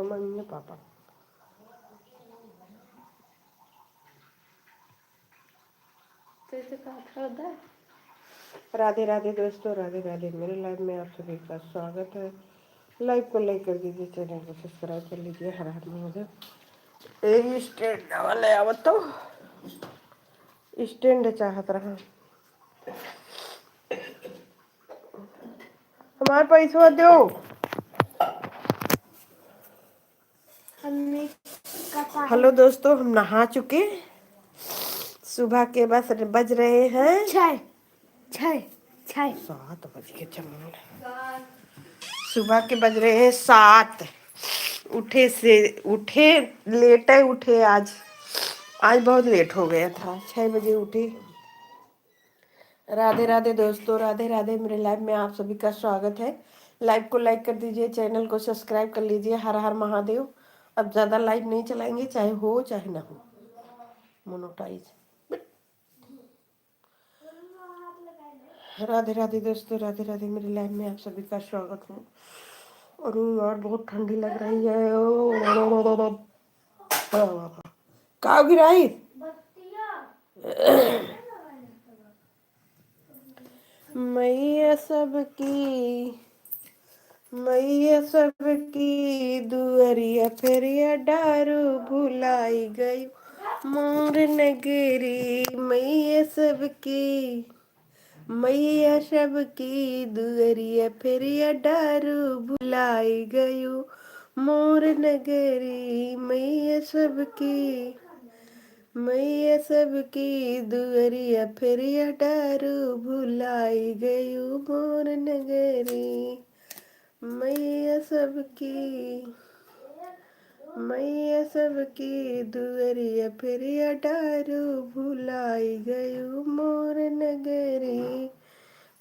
Mummy papa Radhe Radhe दोस्तों, राधे राधे। मेरे live में आप सभी का स्वागत है। लाइव को लाइक कर दीजिए, चैनल को सब्सक्राइब कर लीजिए। हर हर महादेव। एक स्टैंड वाले आवत तो स्टैंड चाहत रहा हमारे पैसा दो। हेलो दोस्तों, हम नहा चुके। सुबह के बस बज रहे हैं 7 बज के 4 सुबह के बज रहे हैं 7। उठे लेटे उठे। आज बहुत लेट हो गया था, 6 बजे उठी। राधे राधे दोस्तों, राधे राधे। मेरे लाइव में आप सभी का स्वागत है। लाइव को लाइक कर दीजिए, चैनल को सब्सक्राइब कर लीजिए। हर हर महादेव। अब ज़्यादा लाइव नहीं चलाएंगे, चाहे हो चाहे ना हो। मोनोटाइज। राधे राधे दोस्तों, राधे राधे। मेरे लाइव में आप सभी का स्वागत है। और यार बहुत ठंडी लग रही है। का गिराई मैया सबकी दुअरिया फेरिया डारू भुलाई गई मोर नगरी। मैया सबकी दुअरिया फेरिया डारू भुलाई गयो मोर नगरी। मैया सबकी दुअरिया फेरिया डारू भुलाई गयो मोर नगरी। मैया सबकी दुअरिया फेरिया डारू भुलाई गयो मोर नगरी।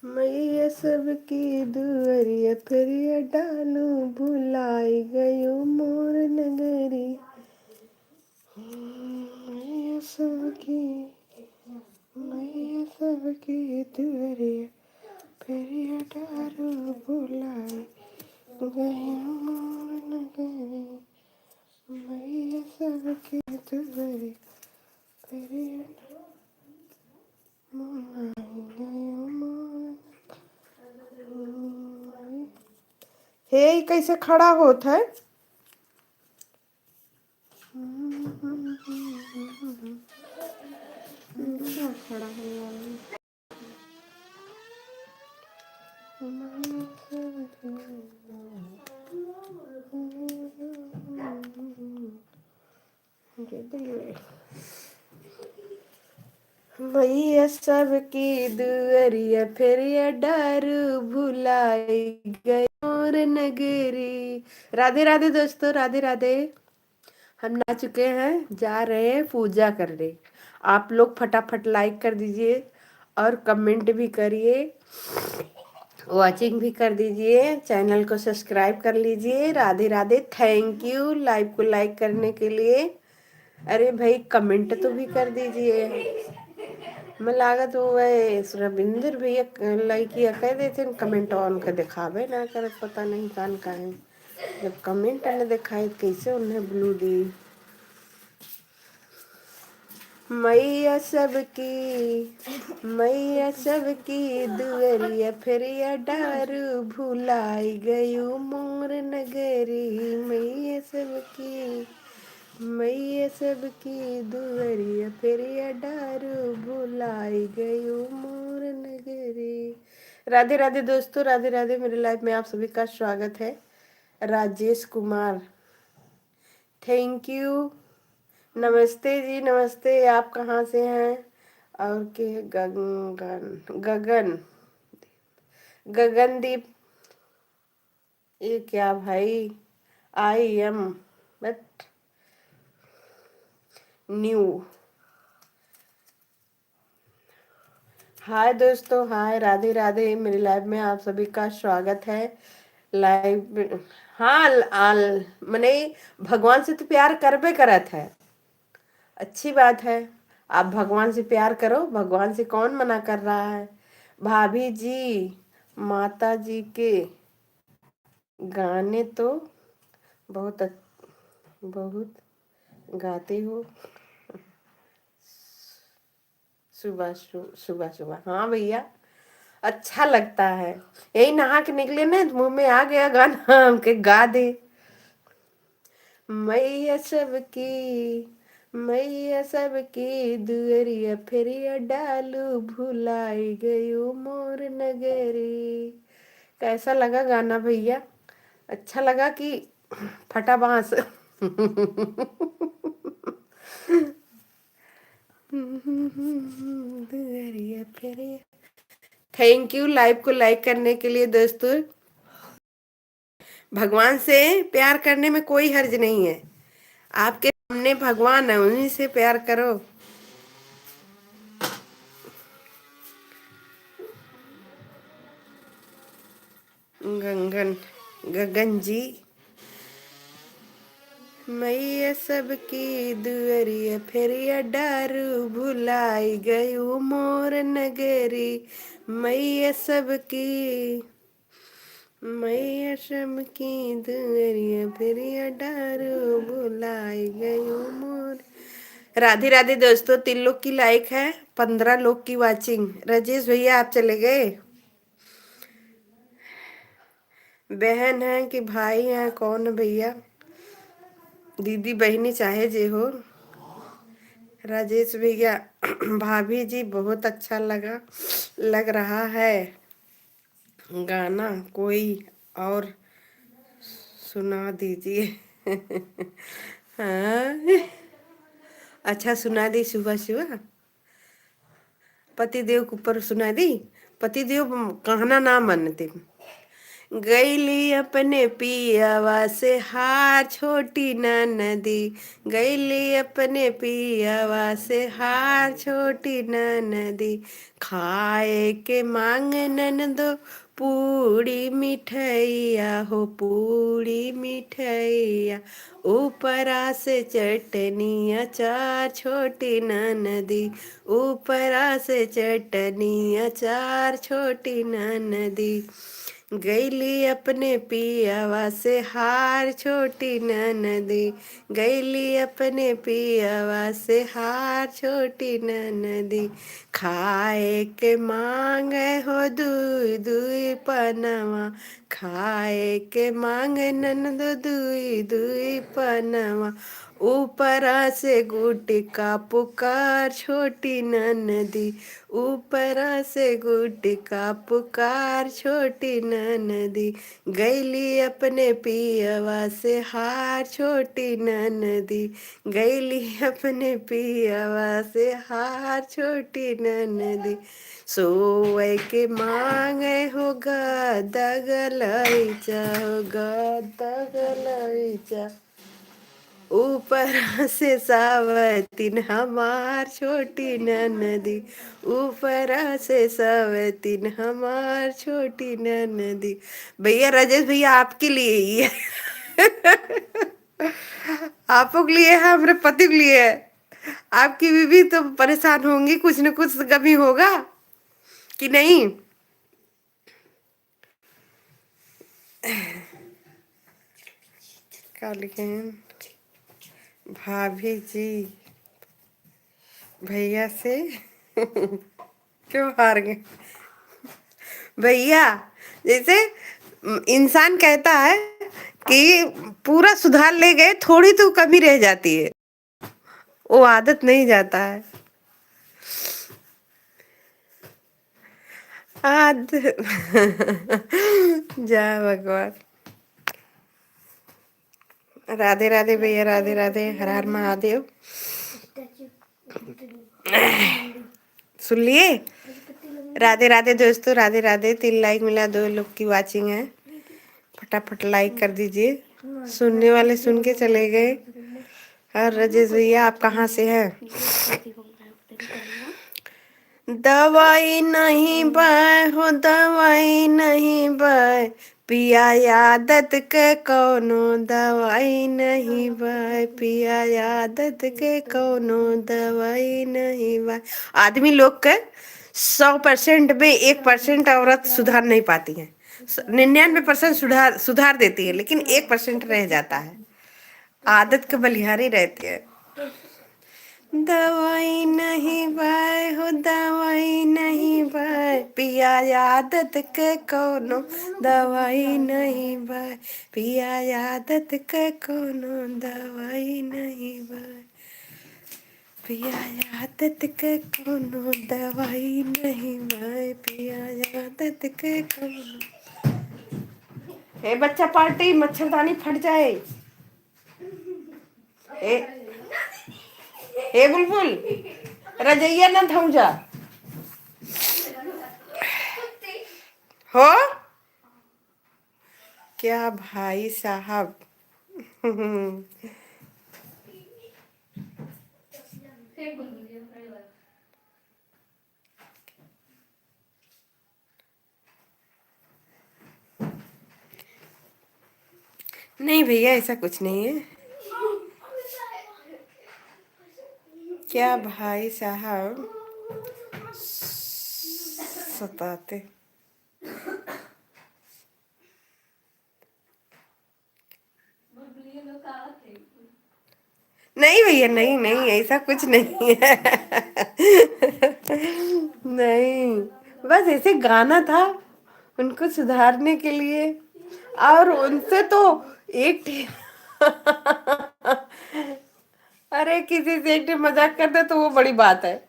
मैया सबकी दुअरिया फेरिया डालू भुलाई गयो मोर नगरी। मैया सबकी दुअरिया फेरिया डालू भुलाई गयो मोर नगरी। मैया सबकी दुअरिया फेरिया हे कैसे खड़ा होत है। खड़ा मैया सबकी दुअरिया फेरिया डारू भुलाई गई मोर नगरी। राधे राधे दोस्तों, राधे राधे। हम नहा चुके हैं, जा रहे हैं पूजा करने। आप लोग फटाफट लाइक कर दीजिए और कमेंट भी करिए, वॉचिंग भी कर दीजिए, चैनल को सब्सक्राइब कर लीजिए। Radhe Radhe. Thank you live को लाइक करने के लिए। अरे भाई कमेंट तो भी कर दीजिए। मैं लागत वह रविंदर भैया लड़किया कह देते कमेंट ऑन कर दिखावे ना कर, पता नहीं कान का है। जब कमेंट ने दिखाई कैसे उन्हें ब्लू दी। मैया सबकी दुअरिया फेरिया डारू भुलाई गयो मोर नगरी। मैया सबकी दुअरिया फेरिया डारू भुलाई गयो मोर नगरी। राधे राधे दोस्तों, राधे राधे। मेरे लाइफ में आप सभी का स्वागत है। Rajesh Kumar, thank you. नमस्ते जी, नमस्ते। आप कहाँ से हैं? और के गगनदीप, ये क्या भाई? I am but new. Hi दोस्तों, हाय, राधे राधे। मेरे लाइव में आप सभी का स्वागत है। लाइव हाँ मने भगवान से तो प्यार करबे करत है, अच्छी बात है। आप भगवान से प्यार करो, भगवान से कौन मना कर रहा है। भाभी जी माता जी के गाने तो बहुत बहुत गाते हो। सुबह सुबह सुबह, हाँ भैया, अच्छा लगता है। यही नहा के निकले ना, मुंह में आ गया गाना, हमके गा दे। मैया सबकी, मैया सबकी दुअरिया फेरिया डालू, भुलाई गयो मोर नगरी। कैसा लगा गाना भैया? अच्छा लगा कि फटा बांस? दुअरिया फेरिया। थैंक यू लाइव को लाइक करने के लिए दोस्तों। भगवान से प्यार करने में कोई हर्ज नहीं है। आपके सामने भगवान है, उन्हीं से प्यार करो। गंगन गगन जी, मैया सबकी दुअरिया फेरिया डारू, भुलाई गयू मोर नगरी। मैया सबकी, मैया सबकी दुअरिया फेरिया डारू, भुलाई गयू मोर। राधे राधे दोस्तों, 3 लोग की लाइक है, 15 लोग की वाचिंग। राजेश भैया आप चले गए? बहन है कि भाई है, कौन है भैया? दीदी बहनी चाहे जे हो। राजेश भैया, भाभी जी बहुत अच्छा लग रहा है गाना, कोई और सुना दीजिए। हाँ, अच्छा सुना दी सुबह सुबह। पतिदेव के ऊपर सुना दी। पतिदेव कहना ना मानते। गैली अपने पियावा से हार, छोटी नदी। गैली अपने पियावा से हार, छोटी नदी। खाए के मांग ननदो पूड़ी मिठैया हो, पूड़ी मिठैया। ऊपरा से चटनी अचार, छोटी नदी। ऊपरा से चटनी अचार, छोटी नदी। गैली अपने पियावा से हार, छोटी नदी। गैली अपने पियावा से हार, छोटी नदी। खाए के मांगे हो दुई दुई पनवा। खाए के मांगे ननदो दुई दुई पनवा। ऊपरा से गुटिका पुकार, छोटी नदी। ऊपरा से गुटिका पुकार, छोटी नदी। गैली अपने पियवा से हार, छोटी नदी। गैली अपने पियवा से हार, छोटी नदी। सोए के मांगे हो गदा गलैचा, हो गदा गलैचा। ऊपर से सावतिन हमार, छोटी नदी। ऊपर से सावतिन हमार, छोटी नदी। भैया राजेश भैया आपके लिए ही है। आपों के लिए है, हमारे पति के लिए है। आपकी बीवी तो परेशान होंगी, कुछ न कुछ कमी होगा कि नहीं? क्या लिखे हैं? भाभी जी भैया से क्यों हार गए भैया? जैसे इंसान कहता है कि पूरा सुधार ले गए, थोड़ी तो कमी रह जाती है, वो आदत नहीं जाता है। आद जा भगवान। राधे राधे भैया, राधे राधे, हर हर महादेव। सुन लिए? राधे राधे दोस्तों, राधे राधे। 3 लाइक मिला, 2 लोग की वाचिंग है। फटाफट लाइक कर दीजिए। सुनने वाले सुन के चले गए। और राजेश भैया आप कहाँ से हैं? दवाई नहीं बाय हो, दवाई नहीं बाय, पिया आदत के कोनो दवाई नहीं बाय, पिया आदत के कोनो दवाई नहीं बाय। आदमी लोग के 100% में 1% औरत सुधार नहीं पाती है। 99% सुधार सुधार देती है, लेकिन 1% रह जाता है। आदत के बलिहारी रहती है। दवाई नहीं बाय हो, दवाई नहीं बाय पिया, आदत के कोनो दवाई नहीं बाय पिया, आदत के कोनो दवाई नहीं बाय पिया, आदत के कोनो दवाई नहीं बाय पिया, आदत के कोनो। ए बच्चा पार्टी, मच्छरदानी फट जाए। ए ए बुलबुल, रजैया ना धौ जा हो क्या भाई साहब। नहीं भैया, ऐसा कुछ नहीं है। क्या भाई साहब सताते। नहीं भैया, नहीं नहीं, ऐसा कुछ नहीं है। नहीं, बस ऐसे गाना था उनको सुधारने के लिए, और उनसे तो एक अरे किसी से एक मजाक कर दे तो वो बड़ी बात है।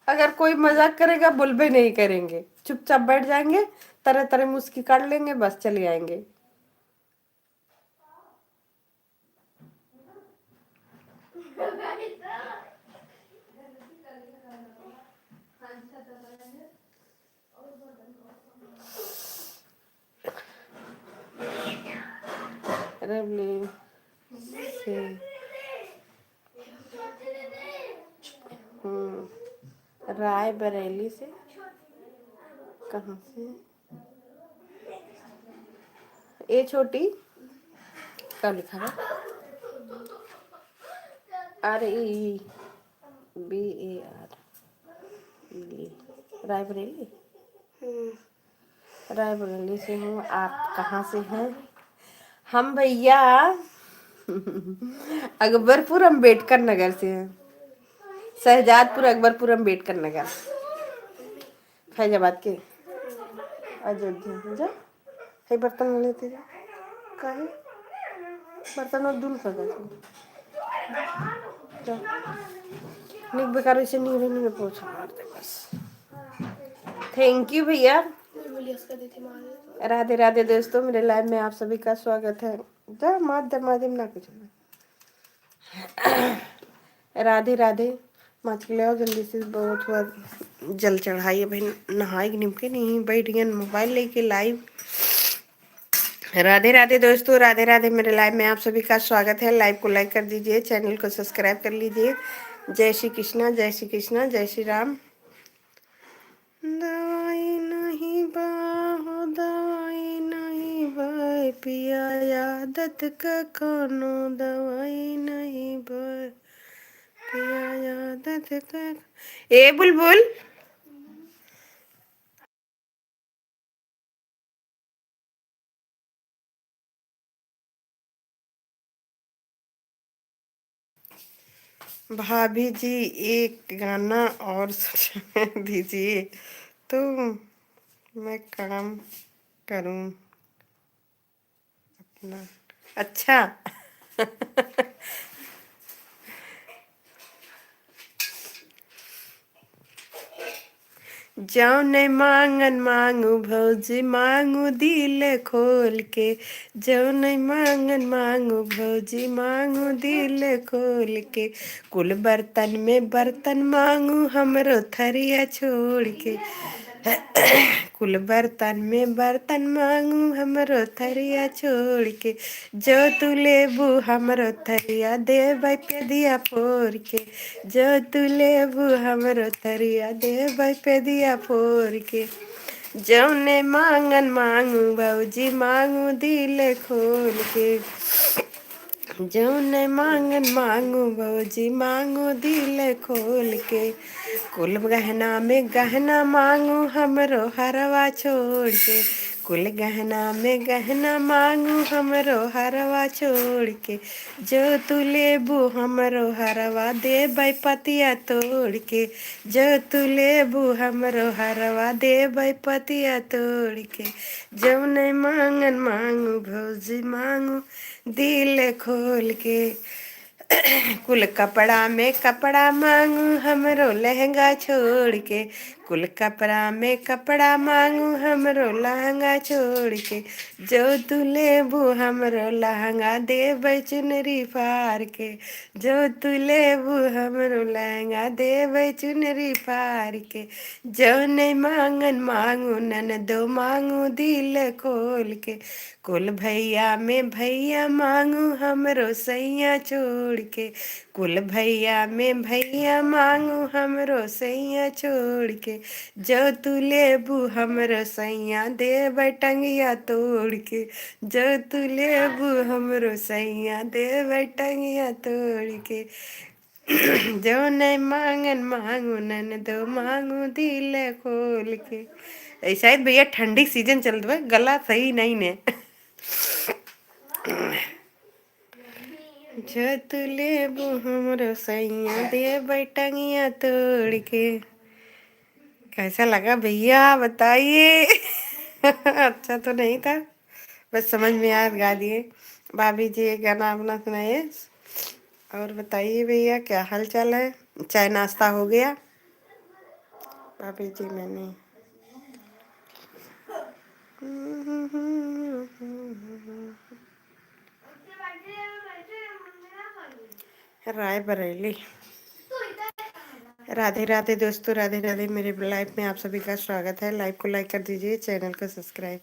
अगर कोई मजाक करेगा बुलबे नहीं करेंगे, चुपचाप बैठ जाएंगे, तरह तरह मुस्की काट लेंगे, बस चले आएंगे। रवली से राय बरेली से। कहाँ से? ए छोटी क्या लिखा है? REBAR रायबरेली। रायबरेली से हूँ। आप कहाँ से हैं? हम भैया अकबरपुर अम्बेडकर नगर से हैं। शहजादपुर अकबरपुर अम्बेडकर नगर, फैजाबाद के। अयोध्या जा है, बर्तन लेते जा काहे बर्तन और दूर कर जा निक बेकार से नहीं रहने में पोछ मारते बस। थैंक यू भैया। राधे राधे दोस्तों, मेरे लाइव में आप सभी का स्वागत है। जा माध्यम ना कुछ। राधे राधे। मच ले जल्दी से, बहुत हुआ जल चढ़ाई भाई, नहाए निमके नहीं बैठ गए मोबाइल लेके लाइव। राधे राधे दोस्तों, राधे राधे। मेरे लाइव में आप सभी का स्वागत है। लाइव को लाइक कर दीजिए, चैनल को सब्सक्राइब कर लीजिए। जय श्री कृष्णा, जय श्री कृष्णा, जय श्री राम। दवाई नहीं बाहो, दवाई नहीं बाय पिया, आदत का कोनो दवाई नहीं बाय पिया, आदत का। ए बुलबुल, भाभी जी एक गाना और सुना दीजिए तो मैं काम करूं अपना। अच्छा। जौने मांगन मांगू भौजी, मांगू दिल खोल के। जौने मांगन मांगू भौजी, मांगू दिल खोल के। कुल बर्तन में बर्तन मांगू हमरो थरिया छोड़ के। कुल बर्तन में बर्तन मांगू हमरो थरिया छोड़ के। जो तू लेबू हमरो थरिया देबै पे दिया फोड़ के। जो तू लेबू हमरो थरिया देबै पे दिया फोड़ के। जौने मांगन मांगू भौजी, मांगू दिल खोल के। जौन मांगन मांगू भौजी मांगू दिल खोल के। कुल गहना में गहना मांगू हमरो हरवा छोड़ के। कुल गहना में गहना मांगू हमरो हरवा छोड़ के। जो तू लेबू हमरो हरवा दे पतिया तोड़ के। जो तू लेबू हमरो हरवा दे पतिया तोड़ के। जौन मांगन मांगू भौजी मांगू दिल खोल के। कुल कपड़ा में कपड़ा मांगू हमरो लहंगा छोड़ के। कुल कपड़ा में कपड़ा मांगू हमरो लहंगा छोड़ के। जो तू लेबू हमरो लहंगा देबै चुनरी फार के। जो तू लेबू हमरो लहंगा देबै चुनरी फार के। जो नहीं मांगन मांगू ननदो मांगू दिल खोल के। कुल भैया में भैया मांगू हमरो सैया छोड़ के। कुल भैया में भैया मांगू हमरो सैया छोड़ के। जो तू लेबू हमरो सैया देब टंगिया तोड़ के। जो तू लेबू हमरो सैया देब टंगिया तोड़ के। जो नहीं मांगन मांगू ननदो मांगू दिल खोल के। शायद भैया ठंडी सीजन चल रहा है, गला सही नहीं ने। जो तू लेबू हमरो सैया दे टंगिया तोड़ के। कैसा लगा भैया बताइए। अच्छा तो नहीं था, बस समझ में आया गा दिए। भाभी जी एक गाना अपना सुनाइए। और बताइए भैया क्या हाल चाल है, चाय नाश्ता हो गया। भाभी जी मैंने रायबरेली। राधे राधे दोस्तों, राधे राधे। मेरे लाइफ में आप सभी का स्वागत है। लाइव को लाइक कर दीजिए, चैनल को सब्सक्राइब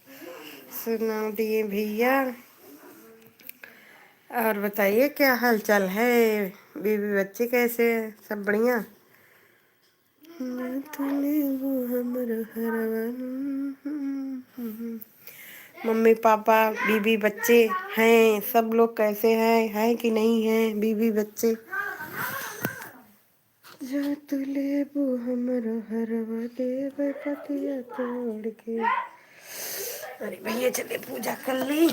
सुना दिए भैया। और बताइए क्या हाल चाल है, बीवी बच्चे कैसे हैं, सब बढ़िया। मम्मी पापा बीवी बच्चे हैं, सब लोग कैसे हैं कि नहीं हैं बीवी बच्चे। जो तू लेबू हमरो हरवा देब पतिया तोड़ के। अरे भैया चले पूजा कर ली।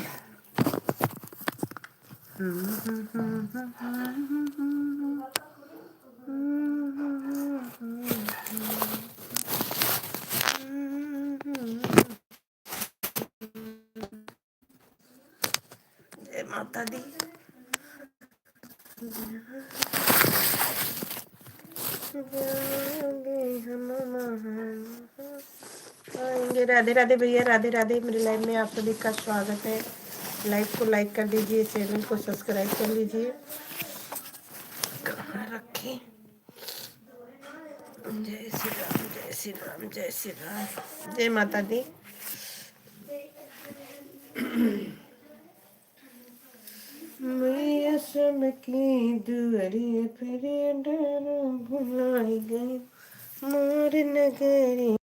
जय माता दी। आएंगे। राधे राधे भैया, राधे राधे। मेरे लाइव में आप सभी का स्वागत है। लाइव को लाइक कर दीजिए, चैनल को सब्सक्राइब कर लीजिए। कहाँ रखे। जय श्री राम, जय श्री राम, जय श्री राम, जय माता दी। मैया सब की दुआरी फिर डर भुलाई गई मोर नगरी।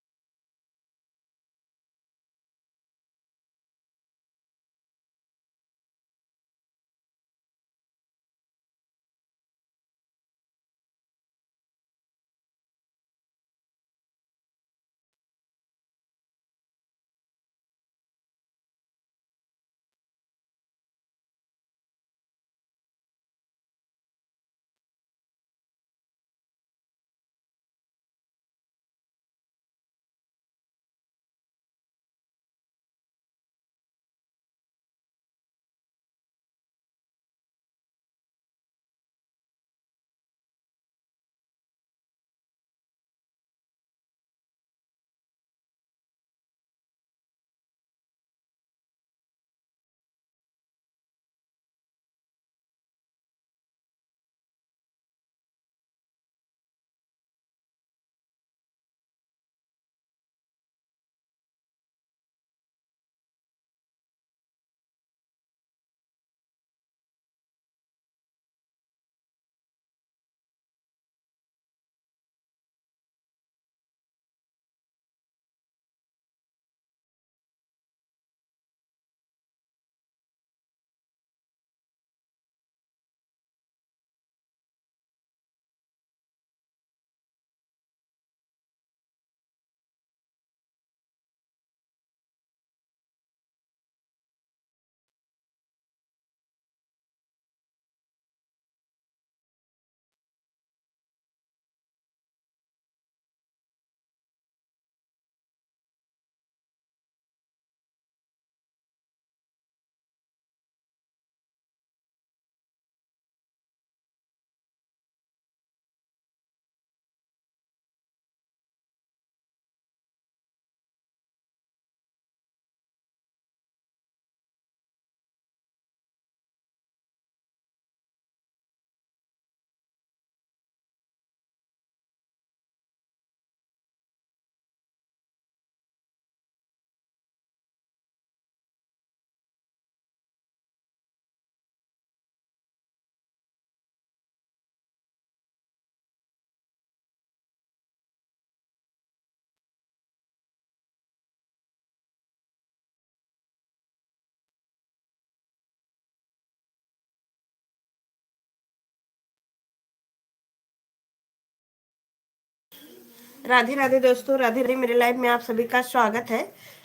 राधे राधे दोस्तों, राधे राधे। मेरे लाइव में आप सभी का स्वागत है।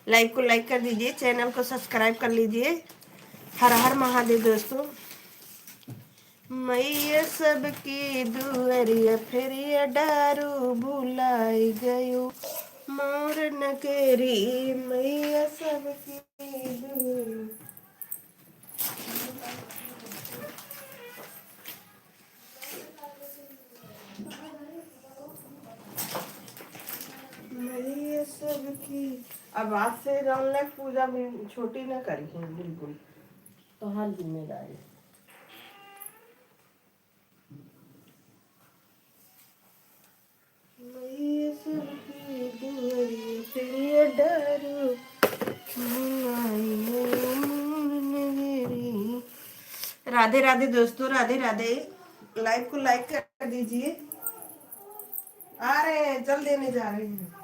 लाइव को लाइक कर दीजिए, चैनल को सब्सक्राइब कर लीजिए। हर हर महादेव दोस्तों। मैया सबकी दुअरिया फेरिया डारू भुलाई गयो, मोर नगरी मैया सबकी दुअरिया। मैया सबकी। अब आज से रामलक पूजा भी छोटी न करी है बिल्कुल, तो हर जिम्मेदारी। मैया सबकी दुअरिया फेरिया डारू भुलाई गयो, मोर नगरी। राधे राधे दोस्तों, राधे राधे। लाइव को लाइक कर दीजिए। आ रहे हैं, जल देने जा रहे हैं।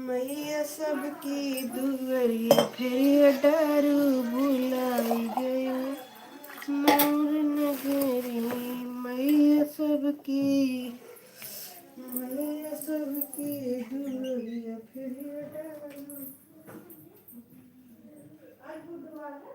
मैया सबकी दुअरिया फेरिया डारू भुलाई गयो, मोर नगरी मैया सबकी। मैया सबकी दुअरिया फेरिया डारू। आज बुधवार है।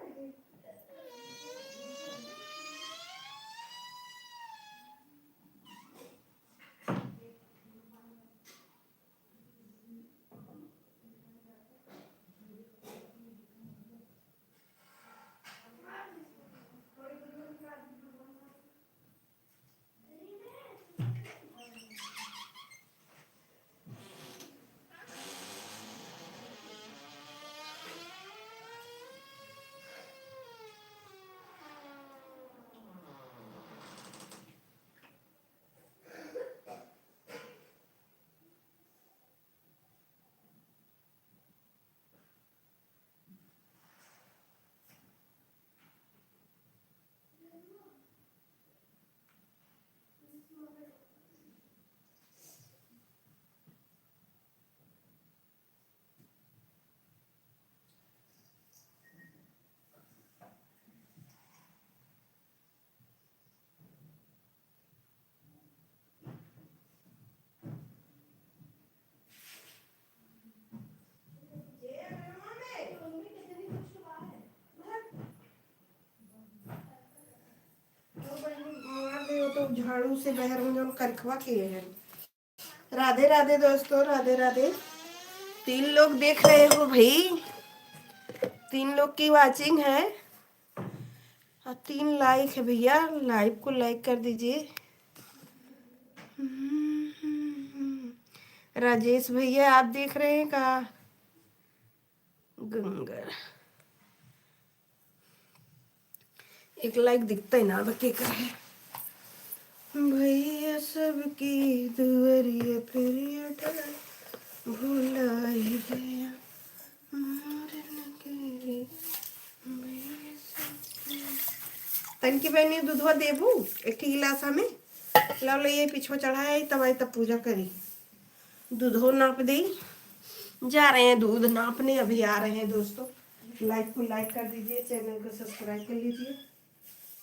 तो झाड़ू से बहर में जो करखवा किए हैं। राधे राधे दोस्तों, राधे राधे। 3 लोग देख रहे हो भाई, 3 लोग की वाचिंग है और 3 लाइक है भैया। लाइव को लाइक कर दीजिए। राजेश भैया आप देख रहे हैं का? गंगा एक लाइक दिखता है ना, बके का है भैया सबकी दुअरिया फेरिया डारू भुलाई गया, मोर नगरी मैया सबकी। तनकी बहनी दूधवा देबू एक गिलास हमें ला ले, ये पीछे चढ़ाया तब आई तब पूजा करी। दूधो नाप दे। जा रहे हैं दूध नापने, अभी आ रहे हैं दोस्तों। लाइक को लाइक कर दीजिए, चैनल को सब्सक्राइब कर लीजिए।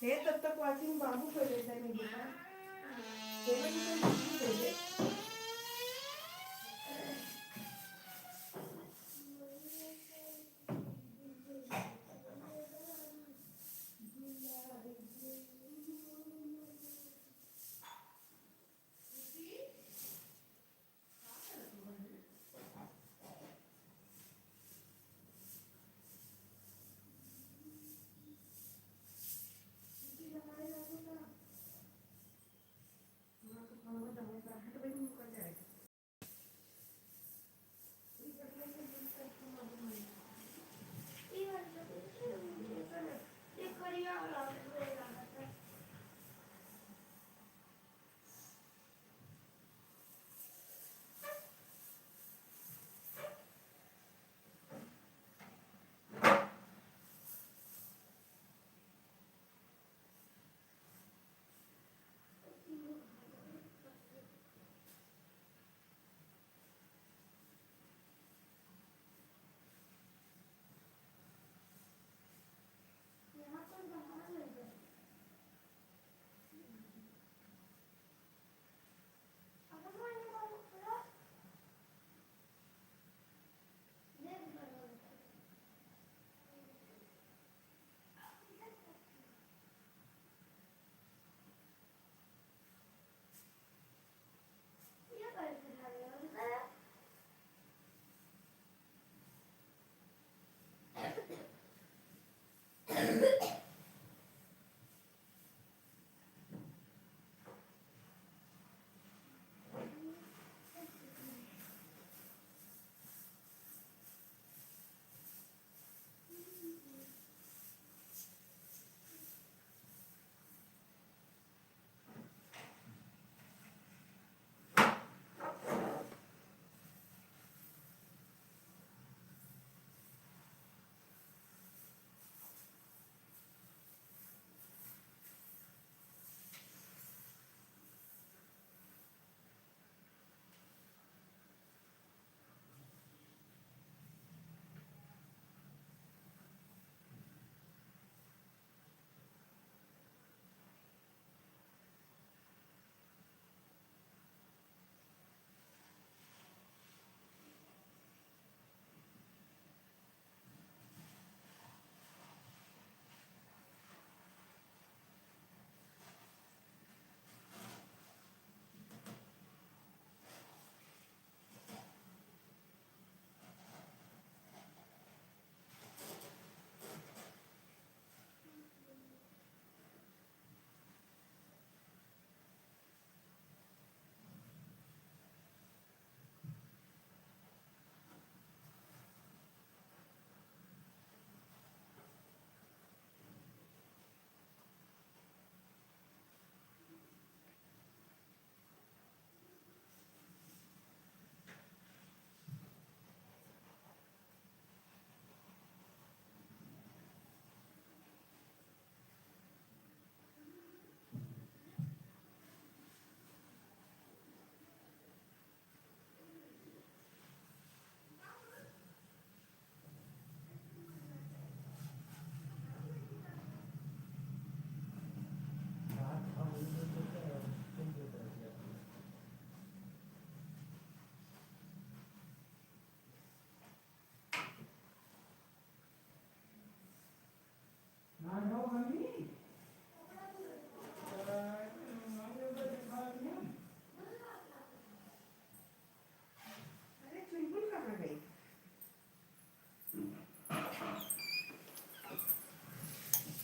है तब तक वाचिंग बाबू कर देता है मेरी बात।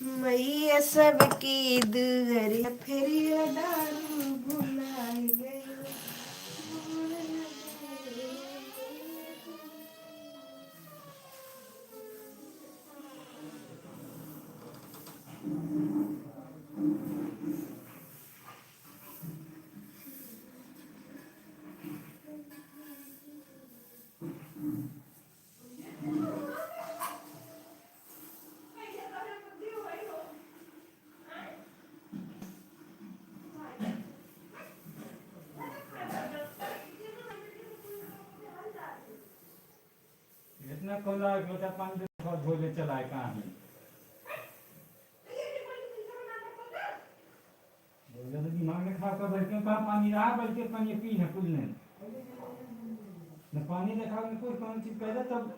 मैया सबकी दुअरिया फेरिया दारू भुलाई गई। इतना कोला लोटा पानी से धोले चलाए कहाँ है बोले तो दिमाग में खा कर बैठे कहाँ पानी रहा बल्कि पानी पी है कुछ नहीं न पानी देखा में कोई कौन चीज पहले तब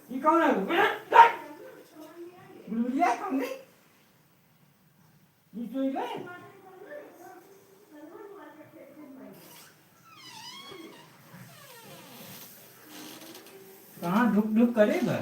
ये कौन है बुलबुलिया कौन है ये जो है कहाँ ढुक ढुक करेगा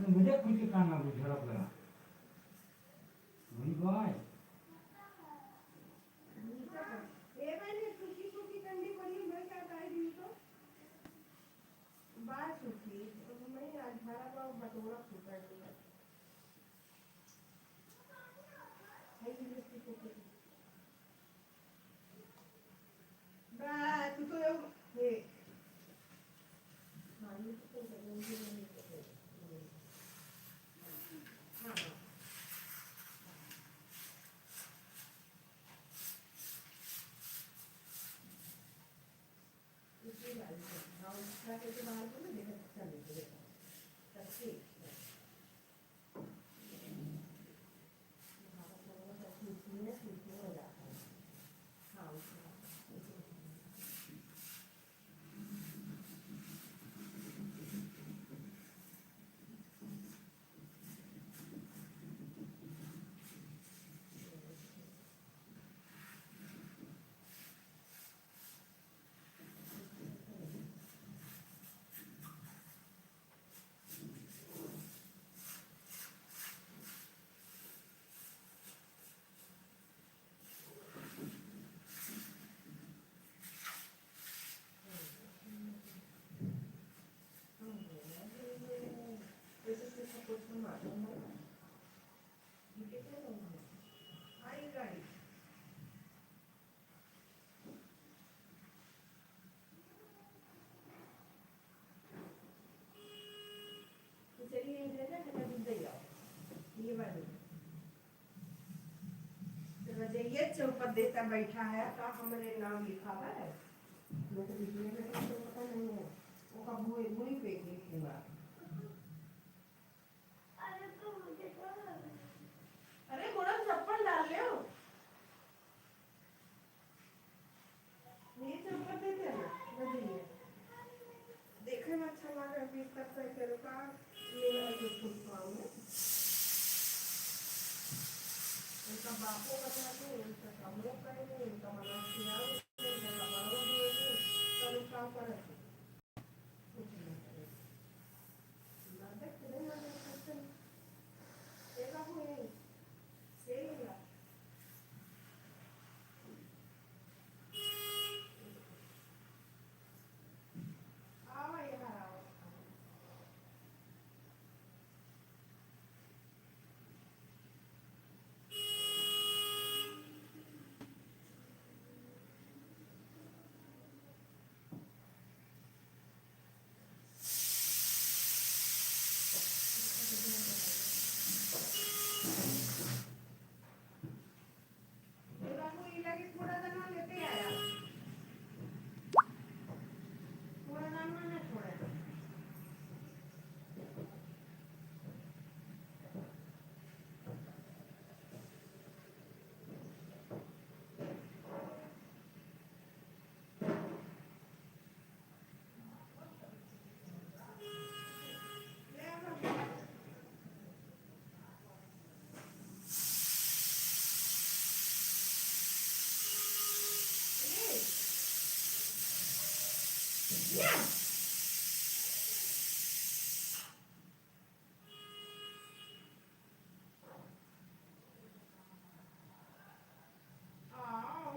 मुझे कुछ काम है झड़प लगा वही बाय ये चौपट देता बैठा है तो हमारे नाम लिखा है लोग पता नहीं है वो का बुई बुई पे लिखूंगा अच्छा लगा कि तब तक तेरे का मेरा जो फूल पाऊंगा उनका बापों का चाहते उनका कामों करेंगे उनका मना किया उनका बड़ों दिएंगे सब काम करेंगे कुछ नहीं करेंगे ना देख नहीं ना देख सकते देखा हुए सही है आवा यार आवा देखा हुए लगे थोड़ा दाना लेते आया थोड़ा दाना ना छोड़े आओ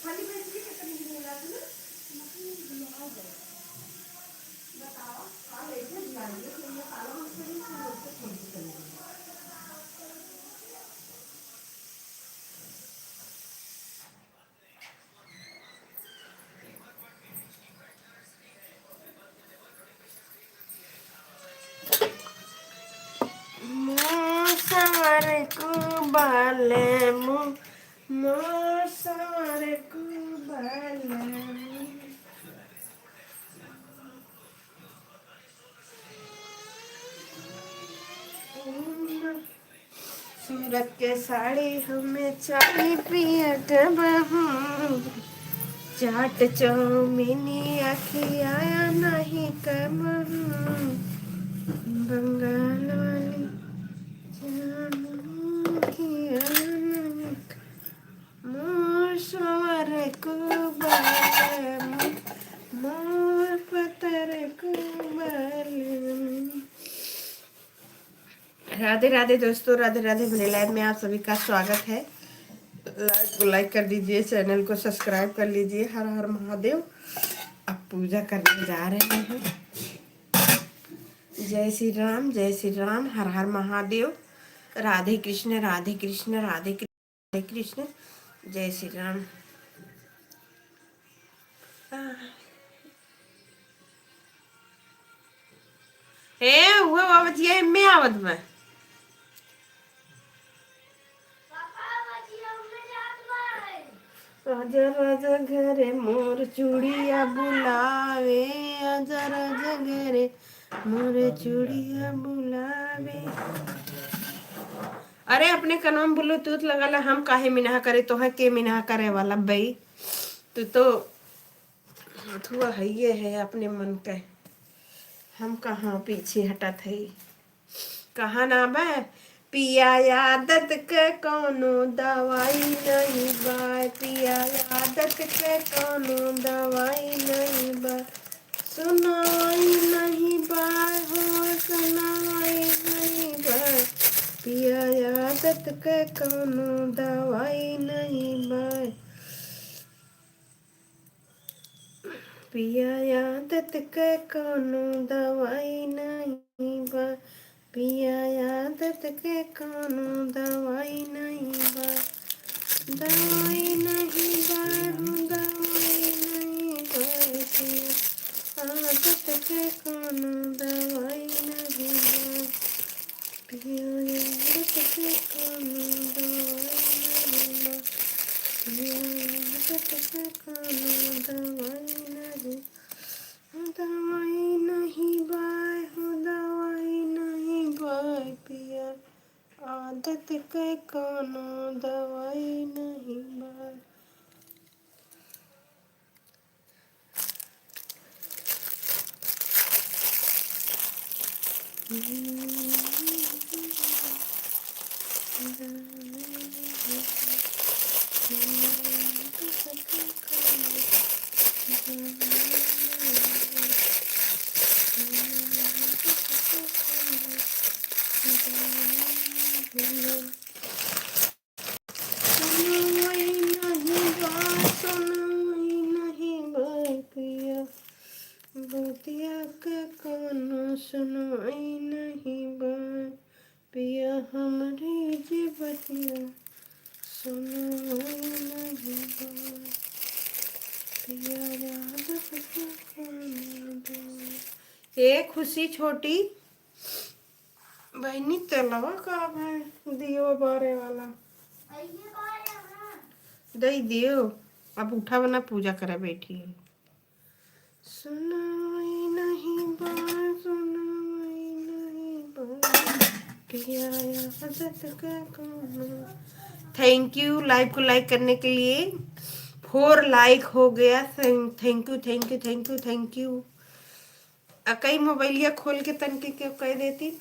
खाली बैठ के कितनी बोला तूने बताओ हाँ ऐसे बुलाएंगे तो ये काला मछली से लोग को छोड़ देंगे मोसवर को बाले मोसवर को बाले सूरत के साड़ी हमें चाहिए पिया कब हूँ चाट चौमिनी आखी आया नहीं कब हूँ बंगाल वाली जानू की आया मोर सवर को बाल मोर पतर को बाल राधे राधे दोस्तों राधे राधे मेरे लाइव में आप सभी का स्वागत है लाइक को लाइक कर दीजिए चैनल को सब्सक्राइब कर लीजिए हर हर महादेव अब पूजा करने जा रहे हैं जय श्री राम हर हर महादेव राधे कृष्ण राधे कृष्ण राधे कृष्ण जय श्री राम हे हुआ बाबा जी मैं आवत में आजा राजा घरे मोर चूड़िया बुलावे आजा राजा घरे मोर चूड़िया बुलावे अरे अपने कनों में ब्लूटूथ लगा ला हम काहे मिना करे तो है के मिना करे वाला भाई तो हुआ है ये है अपने मन का हम कहाँ पीछे हटत है कहाँ ना बा पिया आदत के कोनो दवाई नहीं बा पिया आदत के कोनो दवाई नहीं बा सुनाई नहीं बा हो सुनाई पिया आदत के कौनो दवाई नहीं बा, पिया आदत के कौनो दवाई नहीं बा, पिया आदत के कौनो दवाई नहीं बा, दवाई नहीं बा हो दवाई नहीं बा, पिया आदत के कौनो दवाई नहीं बा, पिया आदत के कौनो दवाई नहीं बा, पिया आदत के कौनो दवाई नहीं, दवाई नहीं बा हो दवाई नहीं बा, पिया आदत के कौनो दवाई नहीं बा। सुनवाई नहीं बा, सुनवाई नहीं बा, पिया बतिया के कौनो सुनवाई नहीं बा, पिया हमरी जे बतिया सुनवाई नहीं बा, पिया आदत के कौनो दवाई। ए खुशी छोटी बहनी तेलवा का है दियो बारे वाला दई दियो, अब उठा बना पूजा करे बैठी है। सुनाई नहीं बा, सुनाई नहीं बा, पिया आदत के कौनो। थैंक यू लाइव को लाइक करने के लिए, 4 लाइक हो गया। Thank you thank you thank you thank you. कई मोबाइलिया खोल के तनके क्यों कह देती।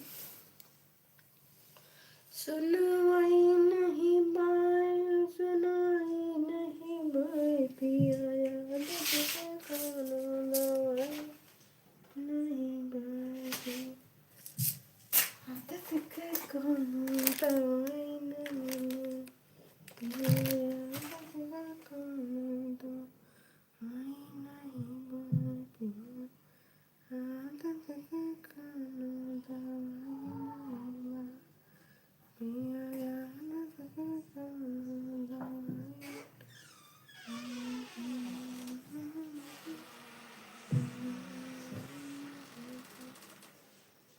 सुनाई नहीं बाय, सुनाई नहीं बाय, पिया आदत के कौनो दवाई नहीं बाय, आदत के कौनो दवाई नहीं बाय, पिया आदत के कौनो दवाई नहीं बाय, पिया आदत के कौनो दवाई नहीं बाय,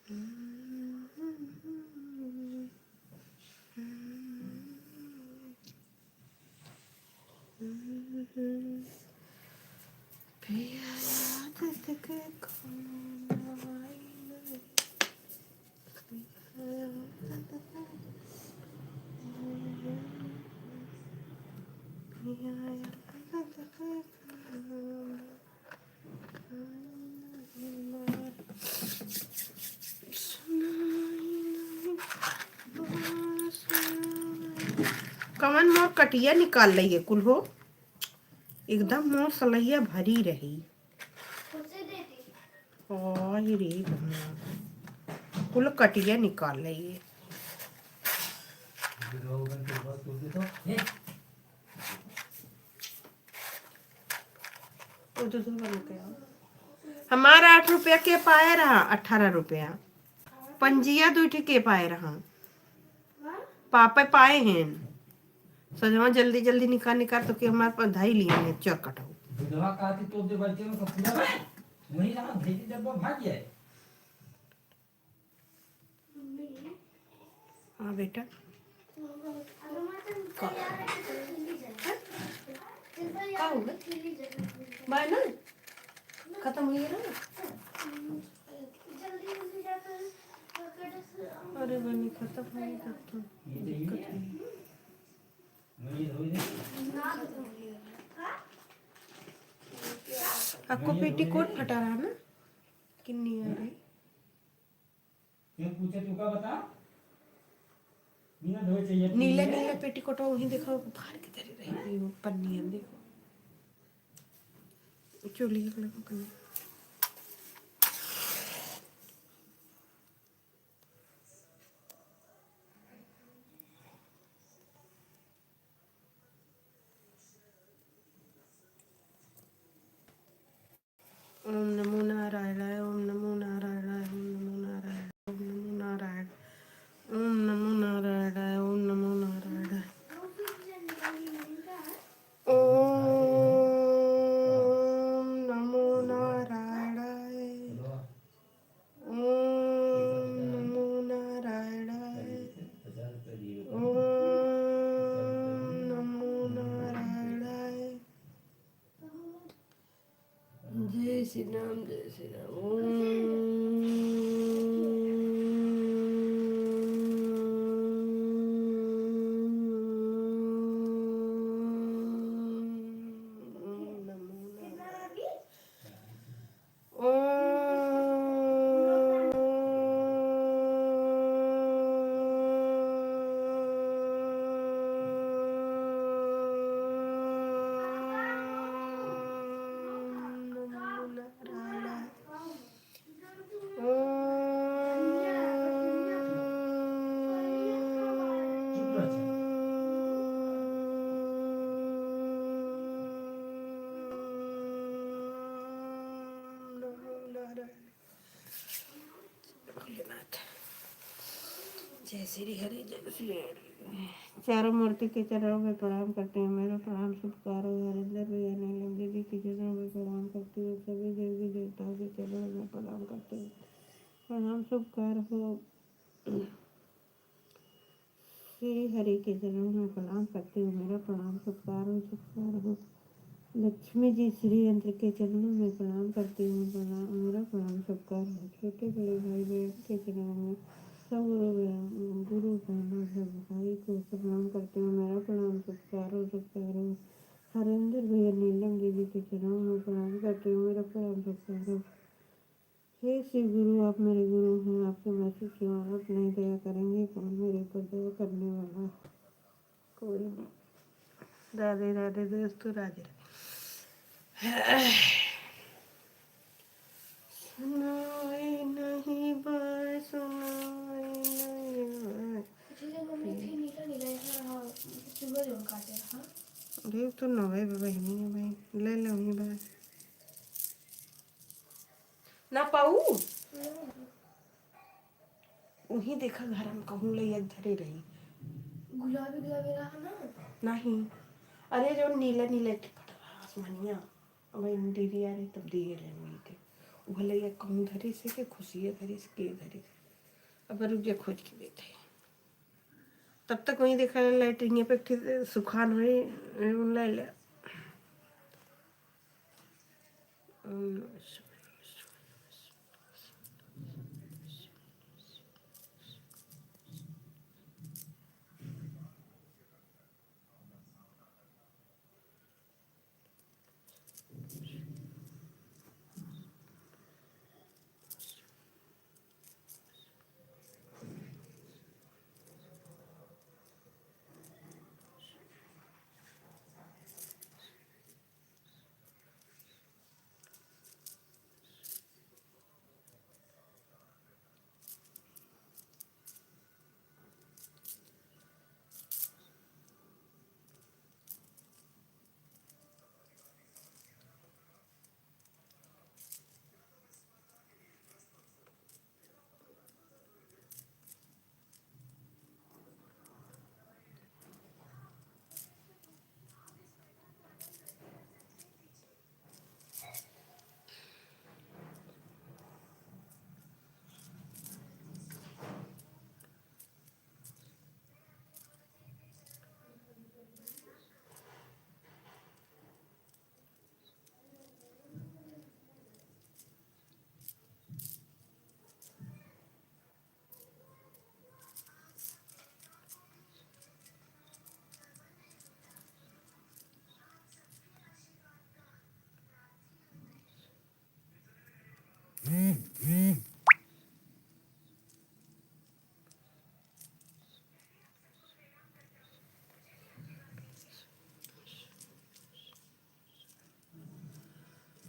पिया आदत के कौनो दवाई। पिया आदत के कौनो दवाई नहीं, पिया आदत के, पिया आदत के कौनो कमन मोर कटिया निकाल रही है कुल हो, एकदम मोर सलैया भरी रही। और रे कुल कटिया निकाल रही है। हमारा 8 रुपया के पाए रहा, 18 रुपया पंजिया 2 के पाए रहा, पापा पाए हैं। सजवा जल्दी जल्दी निकाल निकाल तो के हमारे पास धाई लिए हैं चर कटाऊ। विधवा काती तो दे बच्चे में कपूरा वही ना भेजी डब्बा भाग गया। हाँ बेटा ना खत्म हुई है ना। अरे बनी खत्म हुई तब तो दिक्कत हुई। आपको पेटीकोट फटा रहा ना, किन्नी आ रही क्यों पूछे तू का बता। बिना धोए चाहिए नीला नीला पेटीकोट वहीं देखो बाहर की तरह रही वो पन्नी है देखो चोली करने। राम जय श्री राम। चुप रह जा। जय श्री हरि जय श्री हरि। चारों मूर्ति के चरणों में प्रणाम करते हैं। मेरा प्रणाम शुभकार हरिंदर भैया नीलम दीदी के चरणों में प्रणाम करती हूँ। सभी देवी देवताओं के चरणों में प्रणाम करते हैं। प्रणाम शुभकार हो श्री हरि के चरणों में प्रणाम करती हूँ। मेरा प्रणाम शुभकार हो लक्ष्मी जी श्री यंत्र के चरणों में प्रणाम करती हूँ। मेरा प्रणाम शुभकार हो छोटे बड़े भाई बहन के चरणों में सब गुरु बहनों सब भाई को प्रणाम करती हूँ। मेरा प्रणाम शुभकार हो हरिंदर भैया नीलम दीदी के चरणों में प्रणाम करती हूँ। मेरा प्रणाम शुभकार हो हे शिव गुरु, आप मेरे गुरु हैं। आपके मैसेज की आप नहीं दया करेंगे कौन मेरे ऊपर दया करने वाला? कोई नहीं। राधे राधे दोस्तों, राधे सुनाई नहीं बात, सुनाई नहीं बात। अरे तो ना भाई बहनी है भाई, ले लो ये बात ना पाऊ वही देखा घर में कहूँ ले धरे रही गुलाबी गुलाबी रहा ना। नहीं। अरे जो नीला नीला टिकट रहा आसमानिया अब दीदी आ रही तब दिए ले वही थे वो ले कहूँ धरे से के खुशी है धरे से के धरे से अब रुक जा खोज के देते तब तक वही देखा लाइटिंग पे सुखान हुई ले ले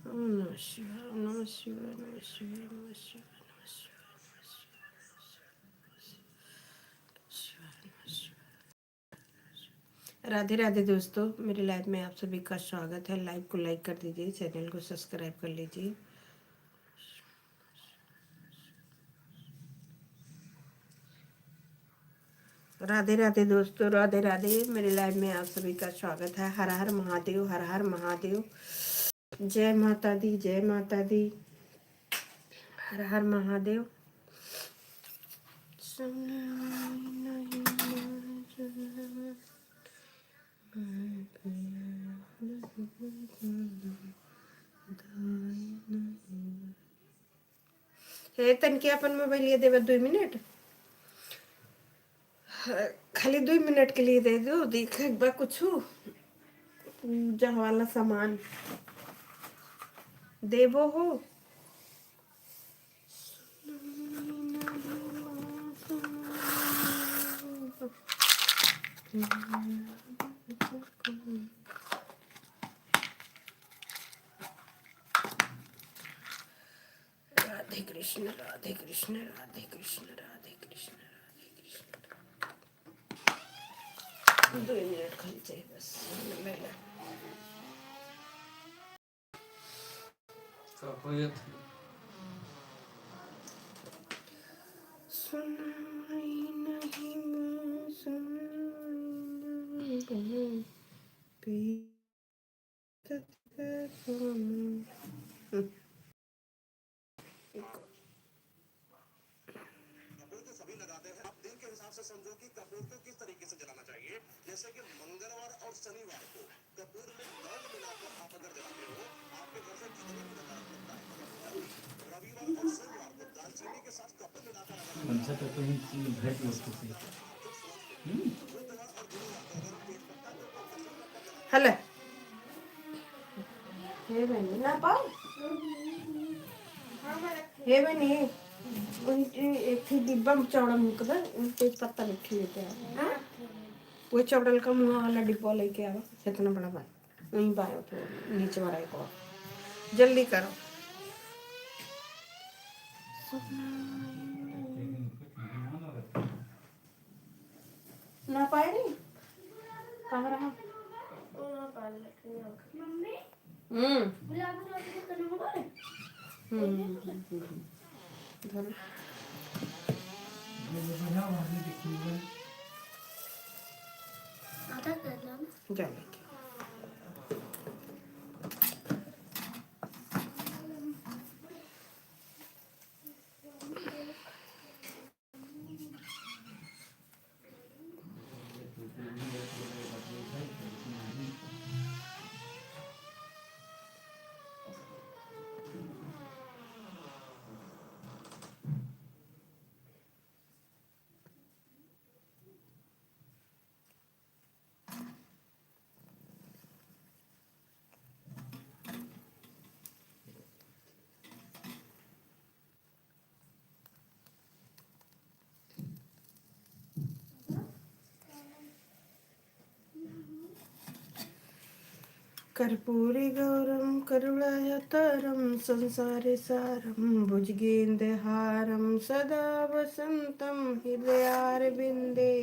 नमः शिवाय नमः शिवाय नमः शिवाय नमः शिवाय नमः शिवाय। राधे राधे दोस्तों, मेरे लाइव में आप सभी का स्वागत है। लाइव को लाइक कर दीजिए, चैनल को सब्सक्राइब कर लीजिए। राधे राधे दोस्तों, राधे राधे। मेरे लाइव में आप सभी का स्वागत है। हर हर महादेव, हर हर महादेव। जय माता दी, जय माता दी। हर हर महादेव। हे तनके अपन मोबाइल ये देवे 2 मिनट, खाली 2 मिनट के लिए दे दो, देख एक बार कुछ पूजा वाला सामान देवो हो। राधे कृष्ण राधे कृष्ण राधे कृष्ण राधे कृष्ण राधे कृष्ण। 2 मिनट खाली चाहिए बस। सुनाई नहीं सुनाई नहीं सभी लगाते हैं। आप दिन के हिसाब से समझो कि कपूर को किस तरीके से जलाना चाहिए। जैसे कि मंगलवार और शनिवार को कपूर में लौंग मिलाकर आप अगर जलाते हो, आपके घर से कितनी भी नकारात्मकता है। रविवार और सोमवार को दालचीनी के साथ कपूर मिलाकर अगर मनसा तो कहीं भेट वस्तु से हेलो हे बनी ना पाओ हे बनी एक थी डिब्बा में चौड़ा मुकदा तेज पत्ता रखी हुई है। वो चौड़ल का मुँह वाला डिब्बा लेके आओ, इतना बड़ा बात वहीं बायो तो नीचे वाला एक और जल्दी करो। ना पाए नहीं कहाँ रहा। मम्मी हम्म गुलाब गुलाब के कलर में बोले धरो आधा कर लो जा कर्पूरी गौरम करुणावतारम संसारे सारम भुजगेन्द्रहारम सदा वसंतम हृदयारविंदे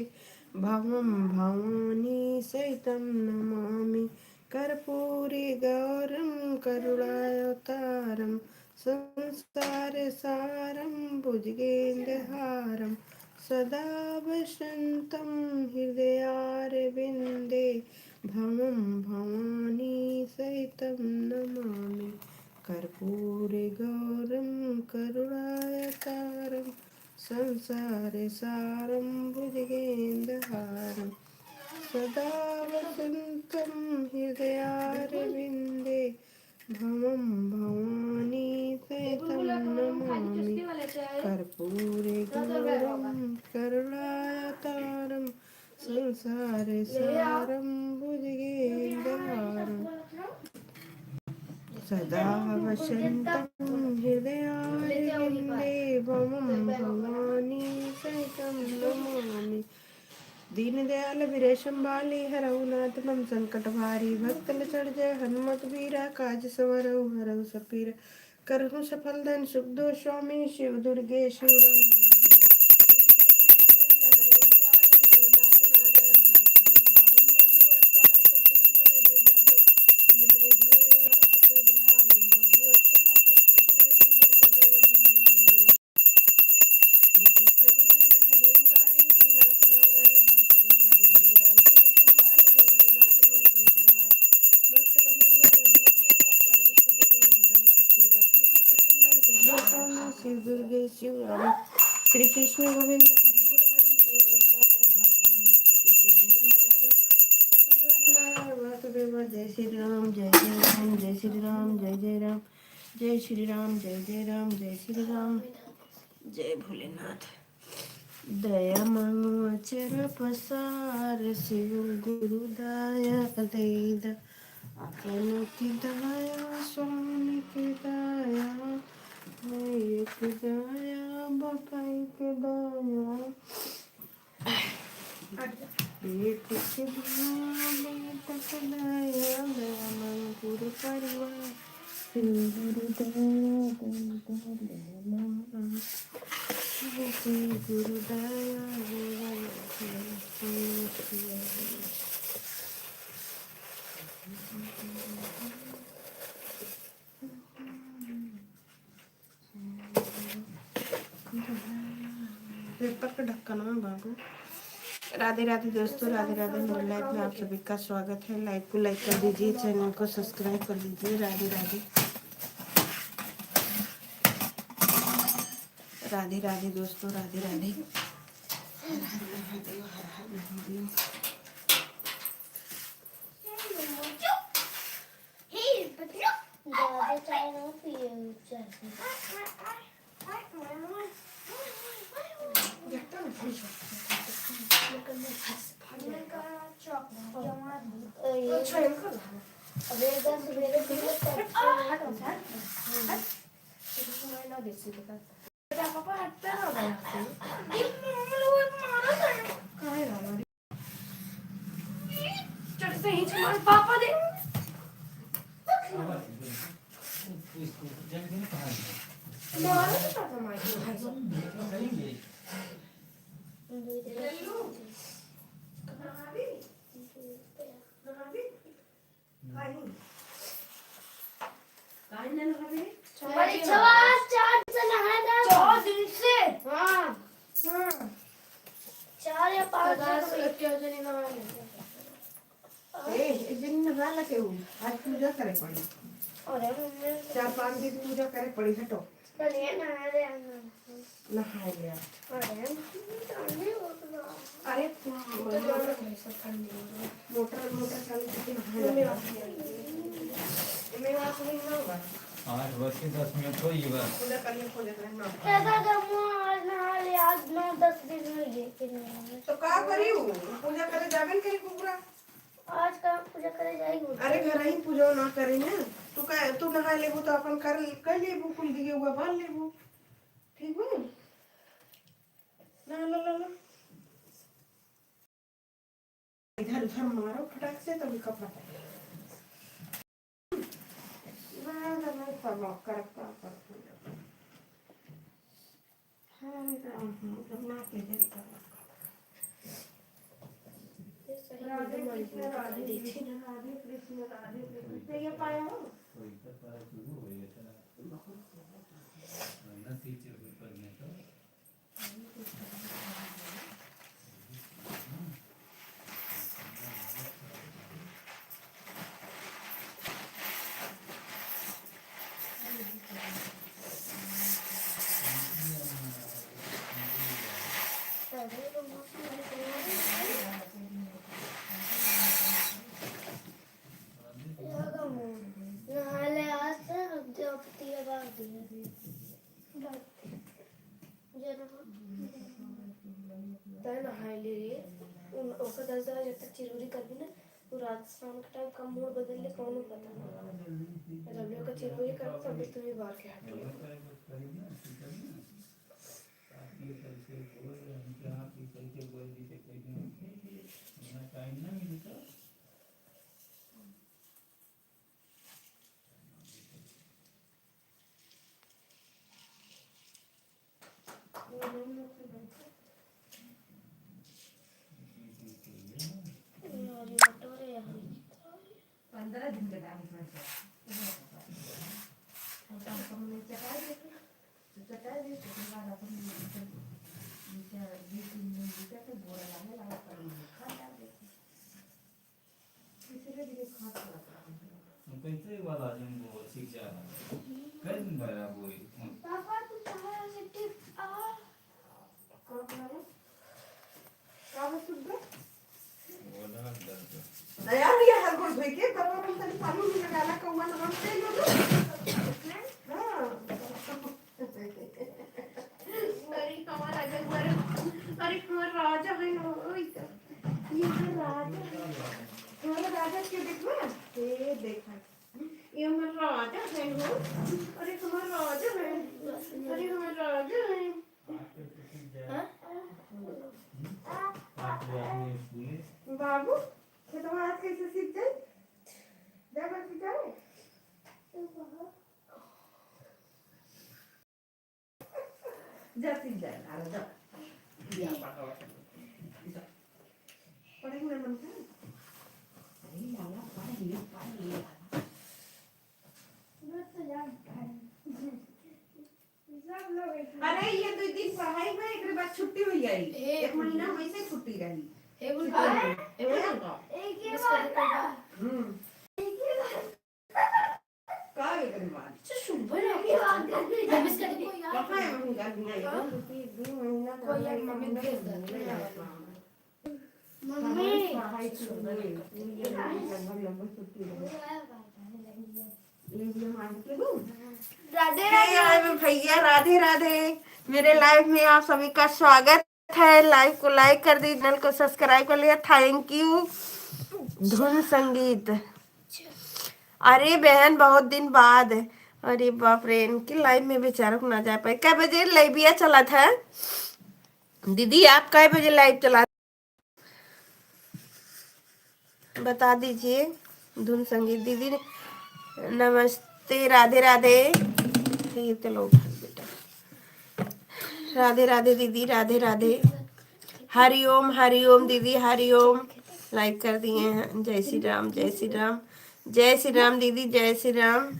भवम भवानी सहितं नमामि। कर्पूरी गौरम करुणावतारम संसारे सारम भुजगेन्द्रहारम सदा वसंतम हृदयारविंदे भवं भवानी सहितं नमामि। कर्पूरे गौरं करुणावतारं संसारे सारं भुजगेन्द्रहारं सदा वसन्तं हृदयारविन्दे भवं भवानी सहितं नमामि। कर्पूरे गौरं करुणावतारं संसारे सारं भुजगेन्द्रहारं सदा वसन्तं हृदयारविन्दे भवं भवानी सहितं नमामि। दीनदयाल विरेशम बाली हरऊ नाथ मम संकट भारी भक्तन चढ़ जय हनुमत वीरा काज सवरऊ हरऊ सपीरा करहु सफल धन सुख दो स्वामी शिव दुर्गे शिव शिव दुर्गे शिव राम श्री कृष्ण गोविंद हरि मुरारी वासुदेव जय श्री राम जय श्री राम जय श्री राम जय जय राम जय श्री राम जय जय राम जय श्री राम जय भोलेनाथ। दया मांगो अचर पसार शिव गुरु दया देद आपन की दया स्वामी की दया एक दया बपाई के दया बेटी के दया बेटा के दया दया मांगो पूरे परिवार शिव गुरु दया दया मांगो गुरुदया पेपर का ढक्कन है बाबू। राधे राधे दोस्तों, राधे राधे। मेरे लाइफ में आप सभी का स्वागत है। लाइक को लाइक कर दीजिए, चैनल को सब्सक्राइब कर दीजिए। राधे राधे राधे राधे दोस्तों, राधे राधे। हर हर महादेव, हर हर महादेव। पापा हटता पापा दे चार या पाँच आज पूजा करे पड़ी, 4-5 दिन पूजा करे पड़ी। हटो नहाए लिया। अरे मोटर चालू करके नहाए। आज बस के 10 मिनट हो गए। पूजा करिए ना। आज 9-10 दिन हो गए। तो का करी पूजा करे जाबे करी पूरा। आज का पूजा करे जाएगी। अरे घर ही पूजा ना करे ना। तू नहा लेबू तो अपन कर लेबू, कुल दिए हुआ बांध लेबू। ठीक है ना। लो इधर उधर मारो फटाक से, तभी कपड़ा ना सब करता ना के दे राधे कृष्ण राधे कृष्ण राधे कृष्ण राधे कृष्ण। ये पाया हो चिरोरी करबी ना तो राजस्थान का टाइम कम मूड बदल ले कौन पता रबिया का चिरोरी कर तब तुम्हें बाहर के हटो कैसे वाला जंगो सीख जा रहा कर दिन भरा बोई पापा तू कहां से टिप आ काम सुन वो लगा दर्द यार ये हर गुड़ धोई के बराबर हम तनी पानी में लगाना कौवा नमक से अरे हमारा राजा है ना, ओए तो। ये हमारा राजा है, हमारा राजा क्यों देखो, ये देखा, ये हमारा राजा है हो, अरे हमारा राजा है, अरे हमारा राजा है। हाँ? बाबू ये तो हाथ कैसे सीख गए, जब सीखा जा सीख जाए, आ जा या पापा जा पढ़ेंगे मन का, अरे लाला पढ़ लिया अरे ये 2 दिन पढ़ाई में एक बाद छुट्टी हुई आई, 1 महीना वैसे छुट्टी रही, एक ही बार का एक बाद सुबह की बात करनी है, इसका देखो यार पापा है मम्मी का दिन आई 2 महीना कोई यार मम्मी भेज दे मम्मी पढ़ाई छूट गई, ये लंबा छुट्टी रही, ये मान के दो राधे राधे भैया, राधे राधे। मेरे लाइव में आप सभी का स्वागत है। लाइव को लाइक कर दी, चैनल को सब्सक्राइब कर लिया, थैंक यू। धुन संगीत, अरे बहन बहुत दिन बाद, अरे बाप रे, इनकी लाइव में बेचारा को ना जा पाए। कै बजे लाइविया चला था दीदी, आप कै बजे लाइव चला बता दीजिए। धुन संगीत दीदी नमस्ते, राधे राधे, ठीक चलो बेटा, राधे राधे दीदी, राधे राधे, हरिओम दीदी, हरिओम, लाइक कर दिए हैं। जय श्री राम, जय श्री राम, जय श्री राम दीदी, जय श्री राम,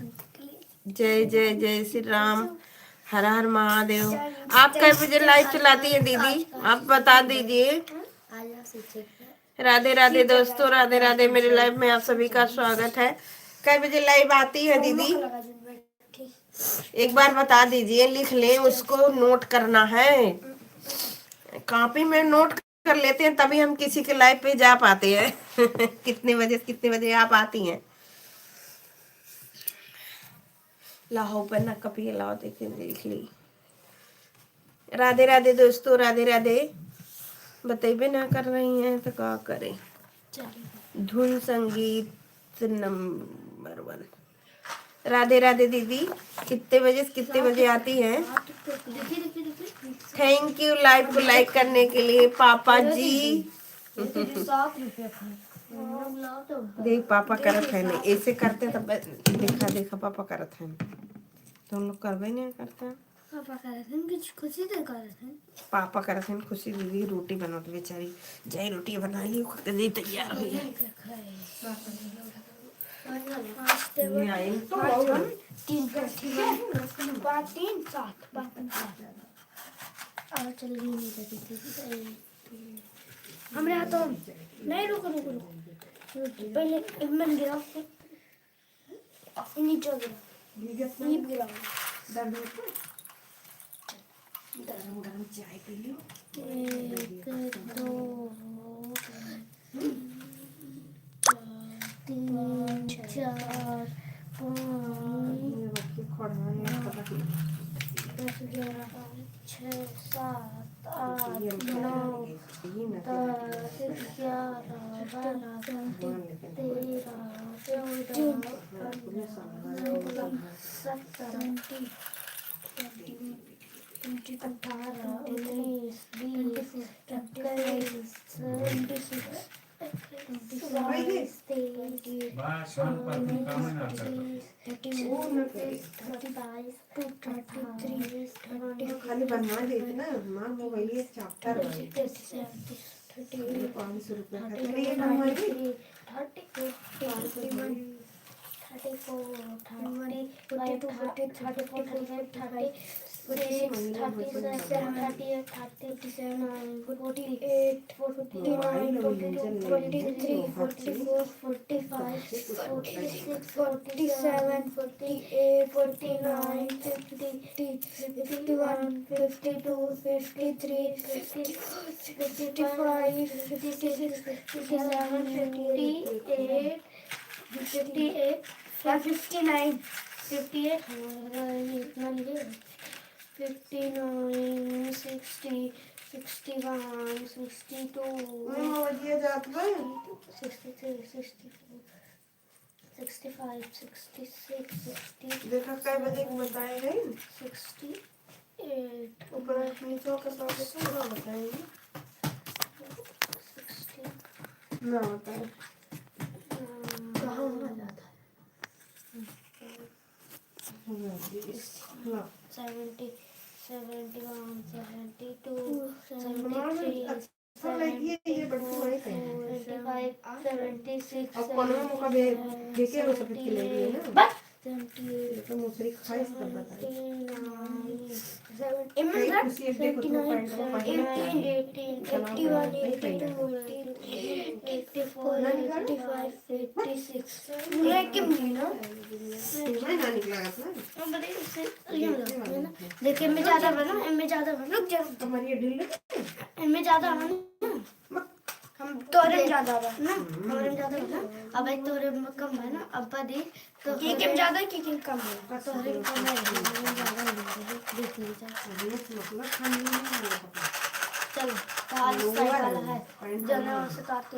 जय जय जय श्री राम, हर हर महादेव। आप कै बजे लाइव चलाती हैं दीदी, आप बता दीजिए। राधे राधे दोस्तों, राधे राधे। मेरे लाइव में आप सभी का स्वागत है। कै बजे लाइव आती है दीदी, एक बार बता दीजिए, लिख लें, उसको नोट करना है, कॉपी में नोट कर लेते हैं, तभी हम किसी के लाइव पे जा पाते हैं। कितने बजे आप आती हैं। लाहो पर ना कपी लाओ, देखिए लिख ली। राधे राधे दोस्तों, राधे राधे। बतेबे ना कर रही हैं तो क्या करें। धुन संगीत नंबर 1, राधे राधे दीदी। कितने बजे आती हैं। थैंक यू लाइव को लाइक करने के लिए पापा जी। 7 रुपये देख पापा करत है नहीं, ऐसे करते तब देखा देखा पापा करत है, तो हम लोग करवे नहीं करते हैं। पापा कर रहे हैं, कुछ खुशी से कर रहे हैं। पापा करत है खुशी दीदी, रोटी बनाते बेचारी, जय रोटी बना ली, दीदी तैयार हुई है। हमारे हाथों नहीं, रुको रुको रुको, पहले एक मन गिराओ, नीचे गिराओ, गरम चाय पी लो। 1 2 3 4 5 10 11 6 7 8 9 10 11 12 13 14 17 18 19 20 21 22 23 बस हम पर काम ना कर, 34 खाली बनवा देती ना माँ, वो वही चैप्टर है। 35 ₹500 का ये बनवा दी। 59 58 59 60 61, 62, मैं मवदिया जात भाई 63, 64, 65, 66, 60, देखा कई बजे को बताए गए 68, ऊपर नीचे के साथ पूरा बताएंगे 60, ना बताए कहाँ हो जाता है 70, 71, 72, 73, सब लगी ये बड़ी वही कहीं 75, 76, अब कौन में मौका देखे हो सब के लिए ना बस तो मुझे खाई से तब बताए 79, खुशी एक देखो तो पॉइंट को पढ़ना 18, 81, 82, 84, 85, 86 मुझे क्या मिला तुम्हें ना निकला था देखिए मैं ज्यादा बना इनमें ज्यादा बना रुक जा तुम्हारी ये ढील इनमें ज्यादा बना हम तोरे ज्यादा बना हमारे में ज्यादा बना अब एक तोरे में कम है ना अब बदी तो के ज्यादा के कम है तोरे में कम है हमारे ज्यादा है देख लीजिए मतलब खाने में नहीं पता चलो तो आज साइड वाला है जना से काट के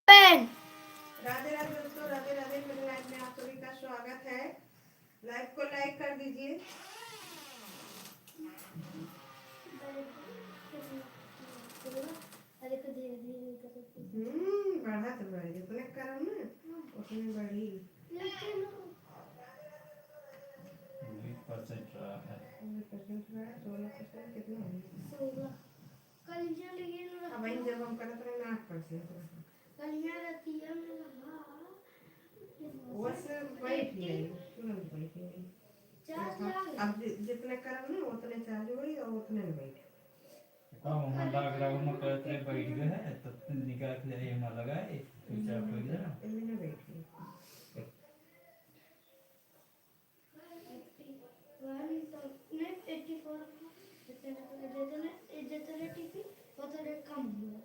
पेन राधे राधे दोस्तों, राधे राधे। मेरे लाइव में आप सभी का स्वागत है। लाइव को लाइक कर दीजिए। बढ़ा तो बढ़ी, जितने करम ना उतनी बढ़ी। 20% रहा है। 16% कितना है? कल लेकिन अब वही जब हम करते रहे 8%। कल रहती है मेरा बस बैठ गई, तुरंत बैठ गई। अब जितने करम ना उतने चार्ज हुई और उतने में बैठ। काम हम डाक राव में करते बैठ गए हैं तब निकाल के जाइए हम लगाए चुपचाप हो गया ना। इनमें बैठ गई। कम हुआ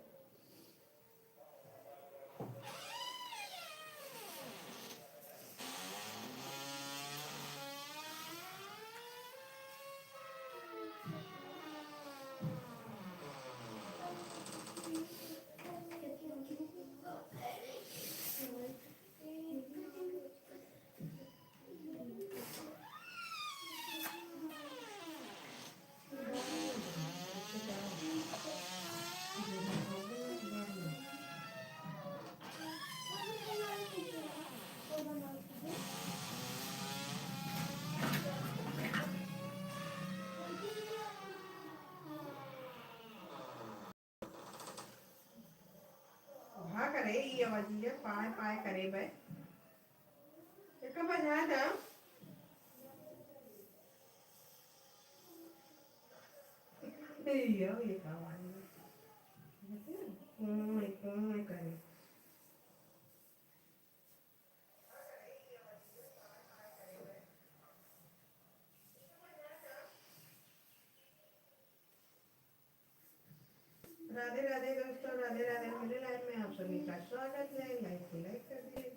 हाँ करे ये आवाज़ पाए पाए करे बे एक बजा ना। ये आवाज़ करे। राधे राधे दोस्तों, राधे राधे। मेरे लाइव में आप सभी का स्वागत है। लाइक को लाइक कर दीजिए।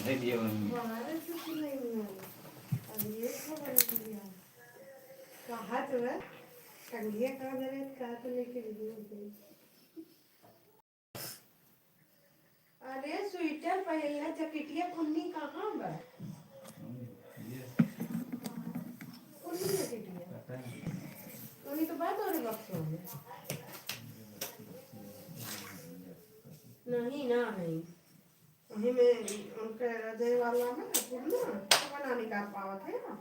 नहीं दिया हमने। कहा तो है कंघिया कहा जरे कहा तो लेके अरे स्वेटर पहनना जैकेटिया कुन्नी कहाँ बा? ये कुन्नी जैकेटिया पता है कुन्नी तो बात और बक्सों में नहीं ना नहीं वही में उनके हृदय वाला में पुरना तो बना निकाल पावत है ना।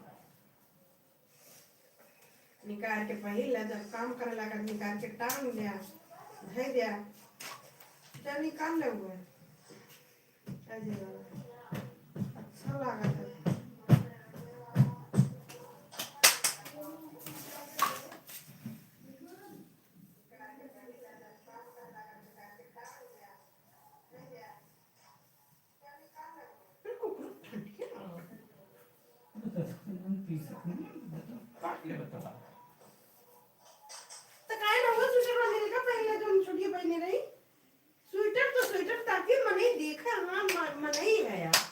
निकाल के पहले जब काम करे लगा निकाल के टांग दिया धै दिया जब निकाल ले हुए ऐसे वाला अच्छा लगा था। काट ले बता तो काय ना हुआ स्वेटर बांधने का पहले जो हम छुट्टी पहने रही स्वेटर तो स्वेटर ताकि मने देखा हाँ मने ही है यार।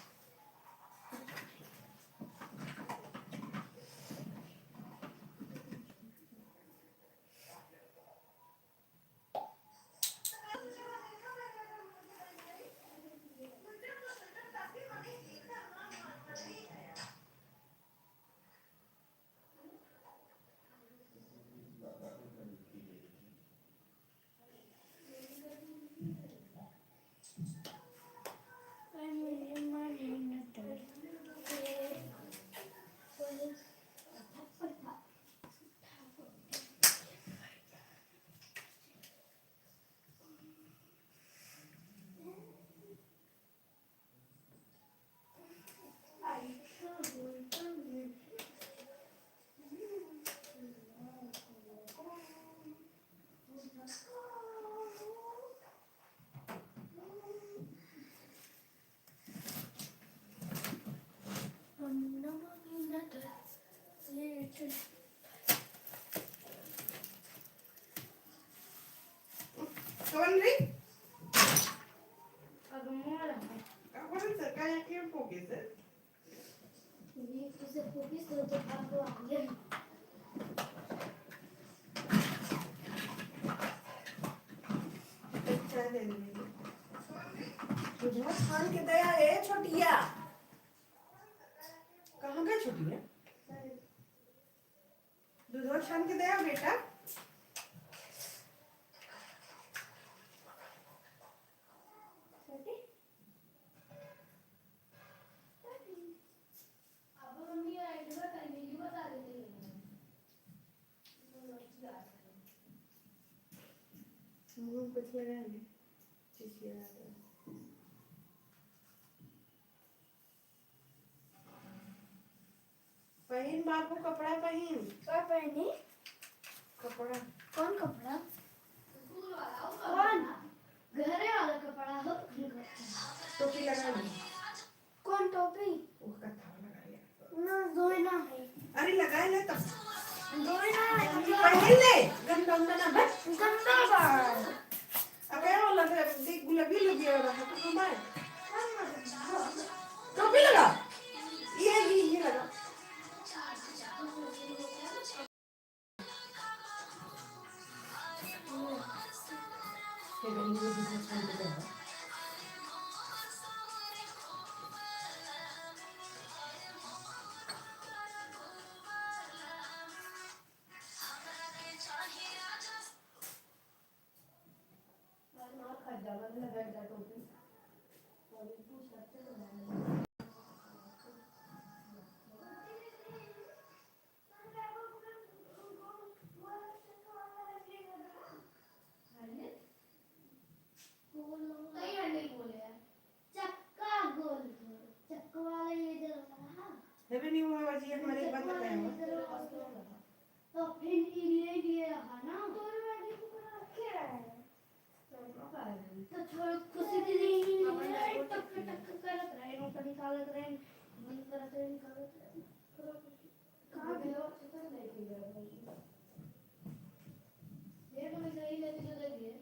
कौन रे? Agora, कौन सरकार या क्यों फोकस है? você conquistou o teu papo. चाय दे दे तुझे खान के दया है छोटिया कहाँ गए छोटिया दूधवा छान के दया बेटा मुंह कुछ लगा ले चिचिया पहन बाबू कपड़ा पहन क्या पहनी कपड़ा कौन कपड़ा कौन घरे वाला कपड़ा हो टोपी लगा ले कौन टोपी वो कथा लगा ले ना दोई ना है अरे लगा ले तब दोई ना है पहन ले गंदा गंदा ना बस गंदा बाल अबे वो लगा देख गुलाबी लगी है रहा तो घुमाए टोपी लगा ये लगा ये गंदी दूसरा छान के दया है भी नहीं हुआ बाजी हमारे बंद कराया तो फिर ये रहा ना तो मैं रखे रहे तो थोड़ा खुशी दीदी टक टक करत रहे नो कभी निकालत रहे मन करत रहे निकालत रहे थोड़ा खुशी कहां गए तो लेके गए ये तो मैं सही लेके चले गए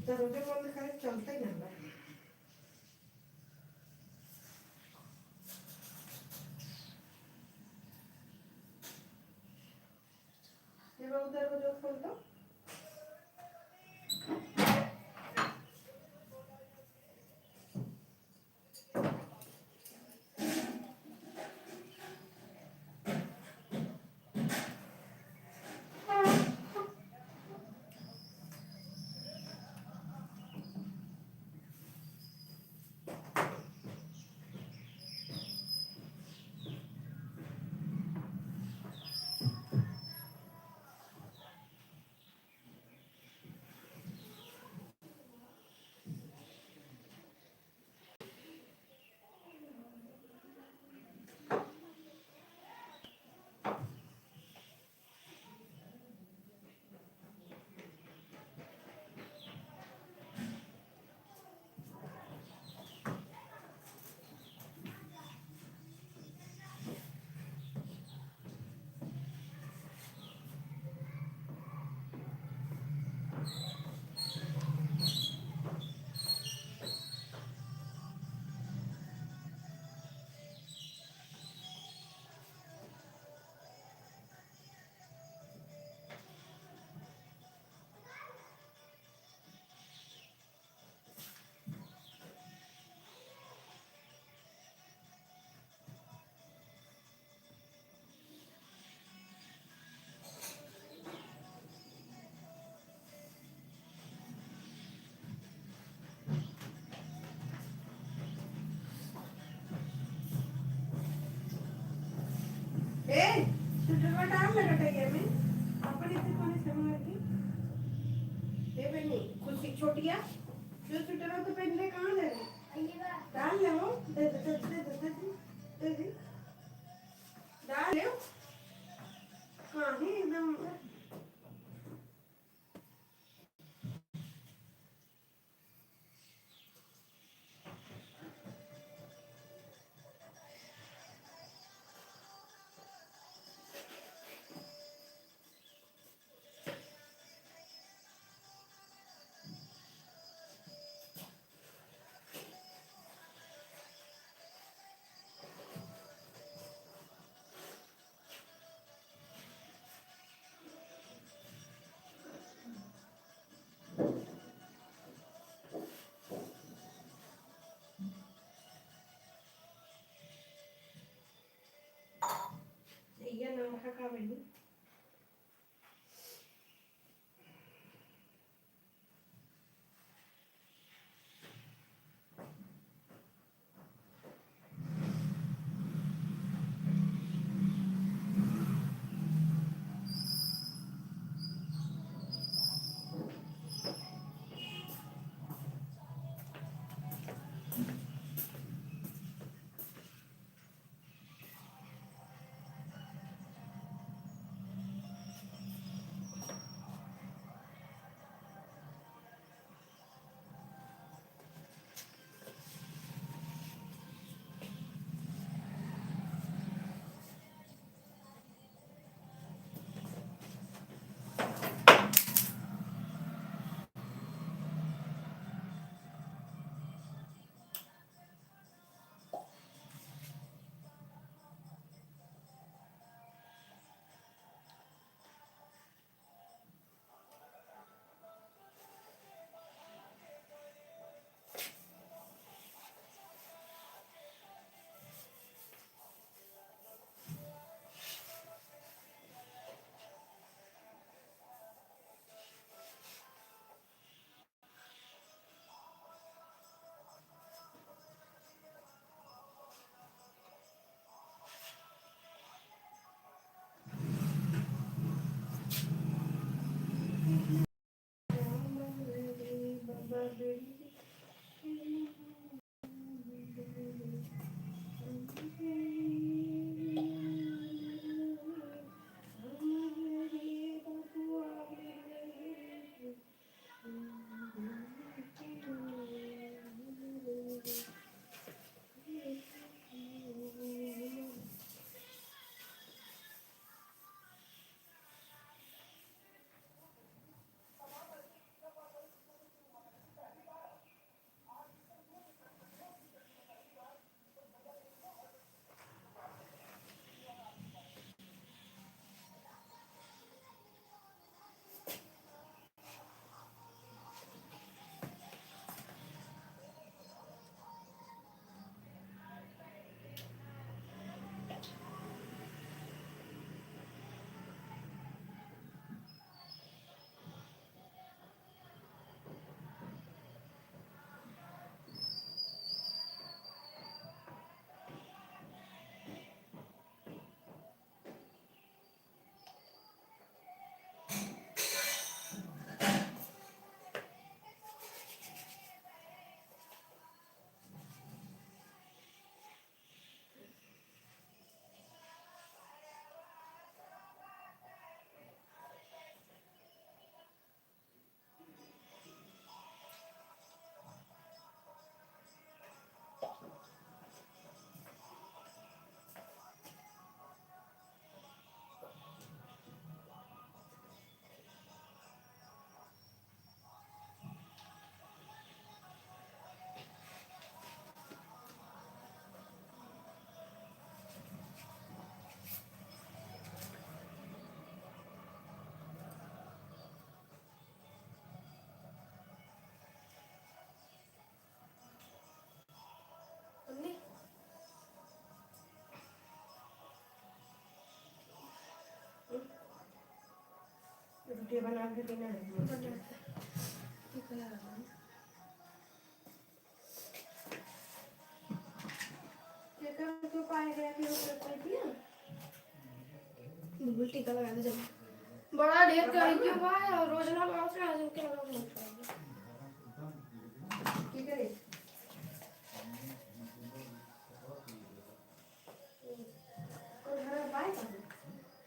दरवाजे बंद करे चलता ही ना ये बाबू दरवाजा खोल दो ए तुझे टाइम लगा था ये में अपन इतने पानी से मार की ये पहनी कुछ छोटिया जो स्वेटर तो पहन ले कहाँ ले डाल ले वो दे डाल ले हाँ ही एकदम iya nama kakak ini रोटी बना के देना है बिल्कुल टीका लगा दे जब बड़ा ढेर का है क्यों भाई और रोज ना लगाओ से आज क्या लगाओ नहीं ठीक है और घर बाय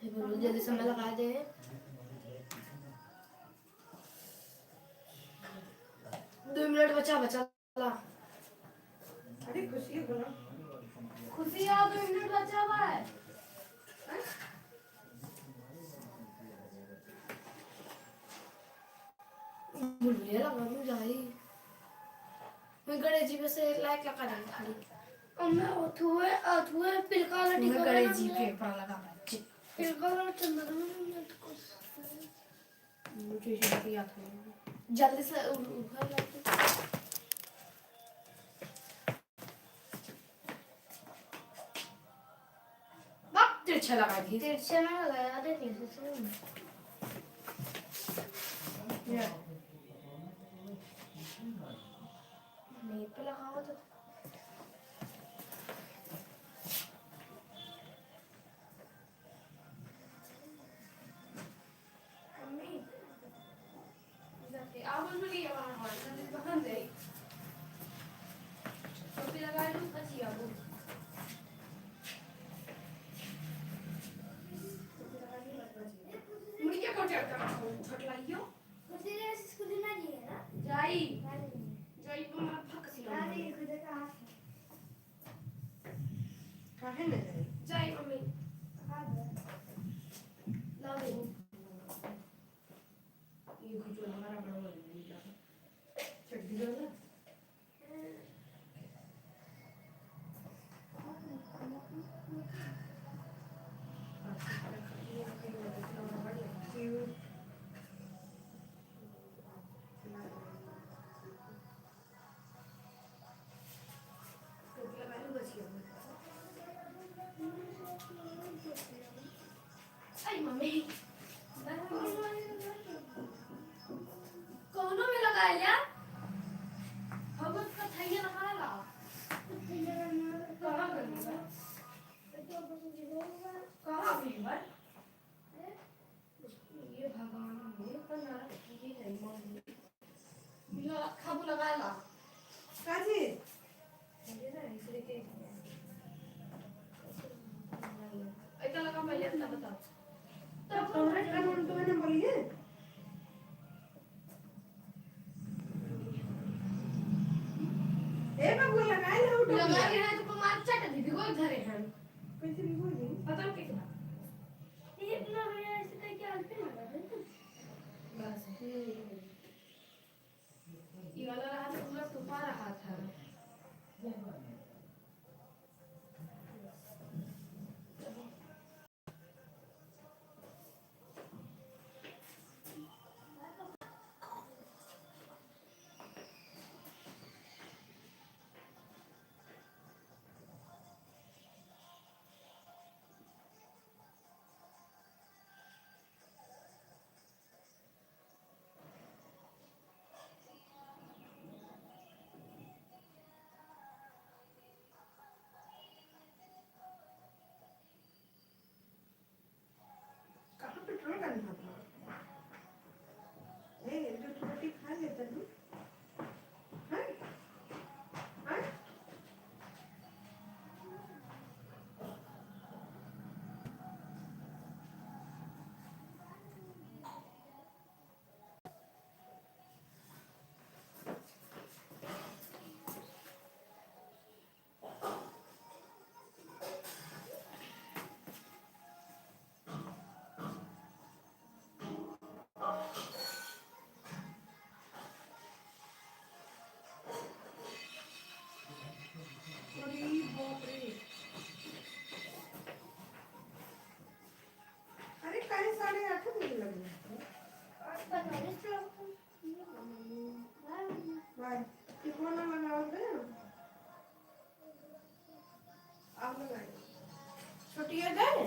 ये बोलो जल्दी समय लगा दे 2 मिनट बचा ला अरे खुशी बोलो खुशी आ 2 मिनट बचा हुआ है बुलबुलिया लगा दूं जाई मैं गणेश जी पे से लाइक लगा दूं खाली मैं अथुए पिलका लटी मैं गणेश जी पे पड़ा लगा पिलका लटी चंदन में को मुझे ये याद नहीं जल्दी से उठा लाइक बाप तिरछा लगा दी तिरछा ना लगाया दे तिरछा या नहीं पे लगाओ तो मम्मी जाते आप बोल रही है वहां जल्दी बहन दे तो पे लगा लूं अच्छी अब मुझे क्या कर जाता है छट लाइयो मुझे इसको देना नहीं है ना जाई जाई तो मैं फक सी अरे खुद का काहे न जाए जाई मम्मी ला दे ये कुछ हमारा बड़ा हो गया चड्डी दो ना आई मम्मी कौनो में लगा लिया हम उसका थैया लगा ला कहाँ करनी है कहाँ भी है ये भगवान ये पर ना ये है मन ये खाबू लगा ला काजी ये ना इसलिए के ऐसा लगा पहले ना बताओ तब कॉन्ट्रैक्ट का नाम तो मैंने बोलिए ए बाबू लगाए ना उठो लगा के है तो मार चट दी कोई घरे हैं कैसे भी बोली पता नहीं कितना ये इतना भैया ऐसे कहीं क्या पे लगा है बस ये वाला रहा तो पूरा सुपा रहा था कहाँ पेट्रोल डालना था ए जो रोटी खा लेता तू हैं हैं अरे बाप रे अरे कहीं 8:30 बजे लगे बाय कितना लगाओगे आप लगाए छोटी है गए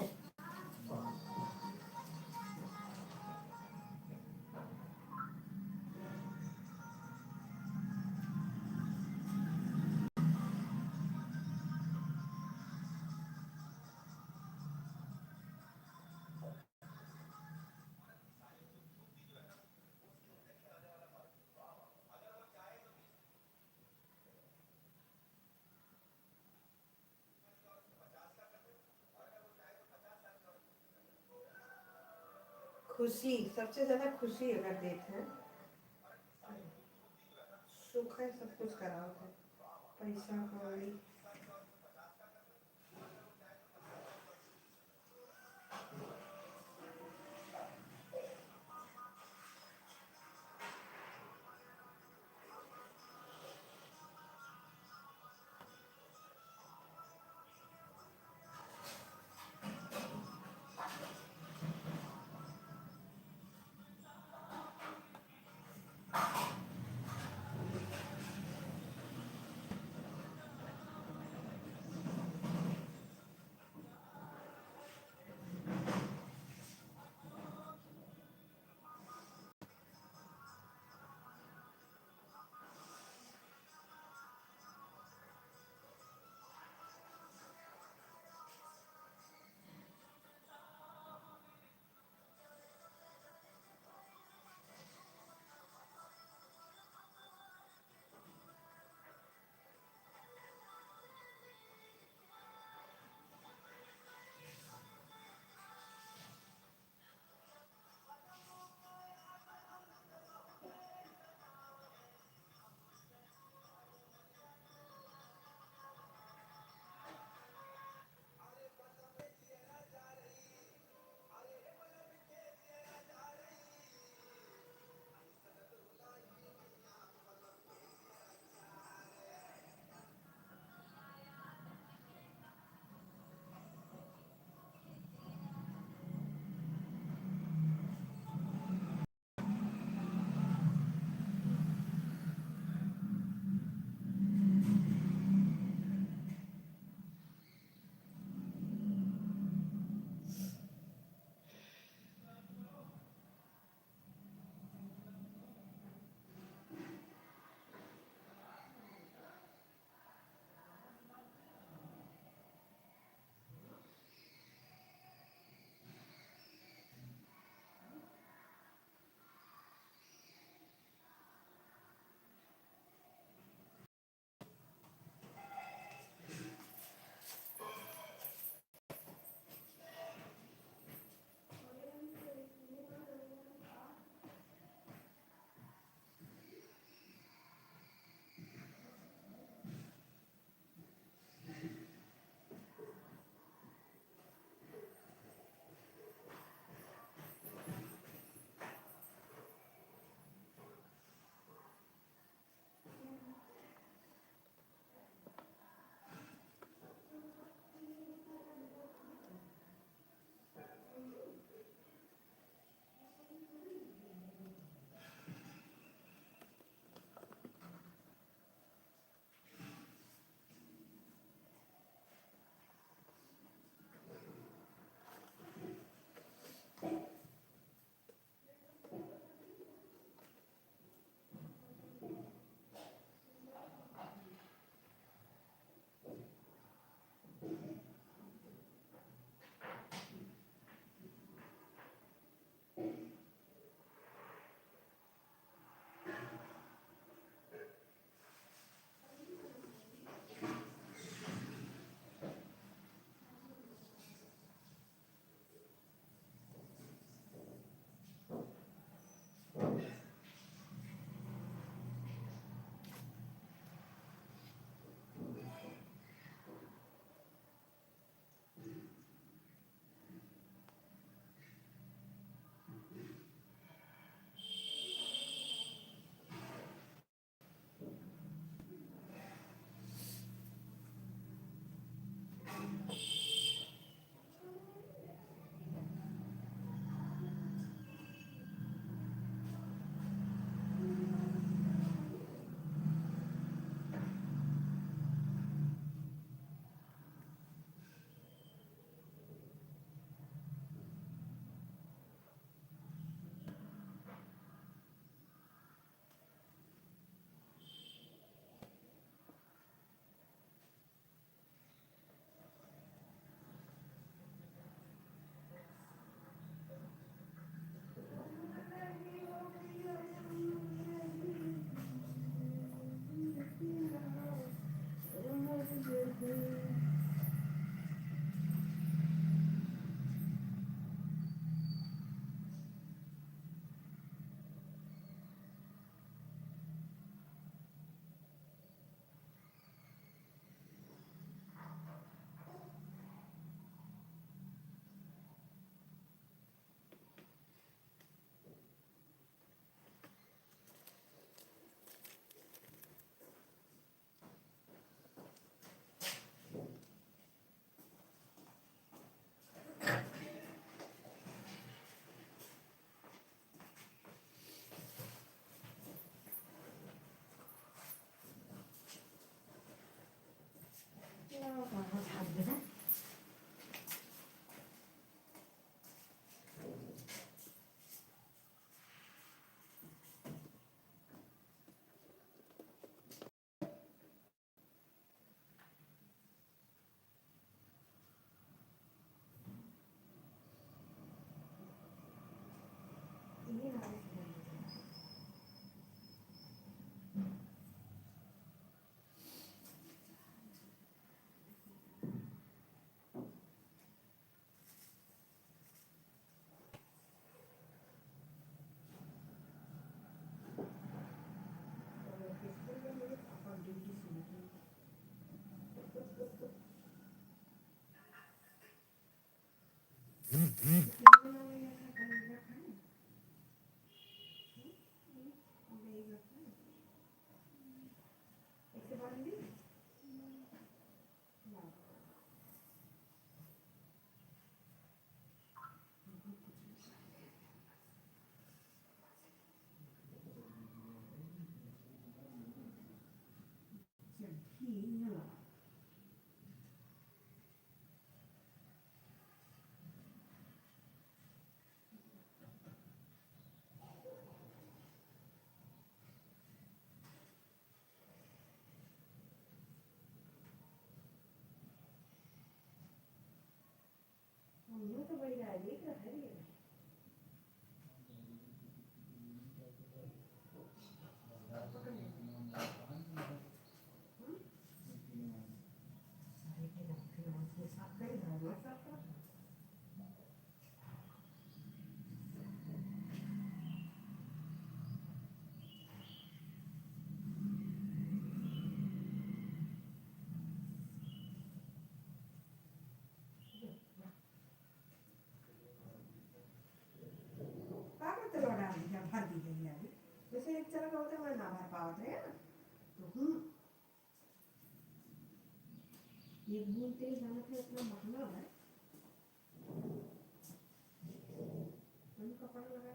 खुशी, सबसे ज्यादा खुशी अगर देते हैं, सुख है सब कुछ करा होता है, पैसा कौड़ी। जैसे एक चला होता है मैं ना भर पाते हैं तो ये भूल तेल जाना फिर इतना महंगा है हम कपड़ा लगा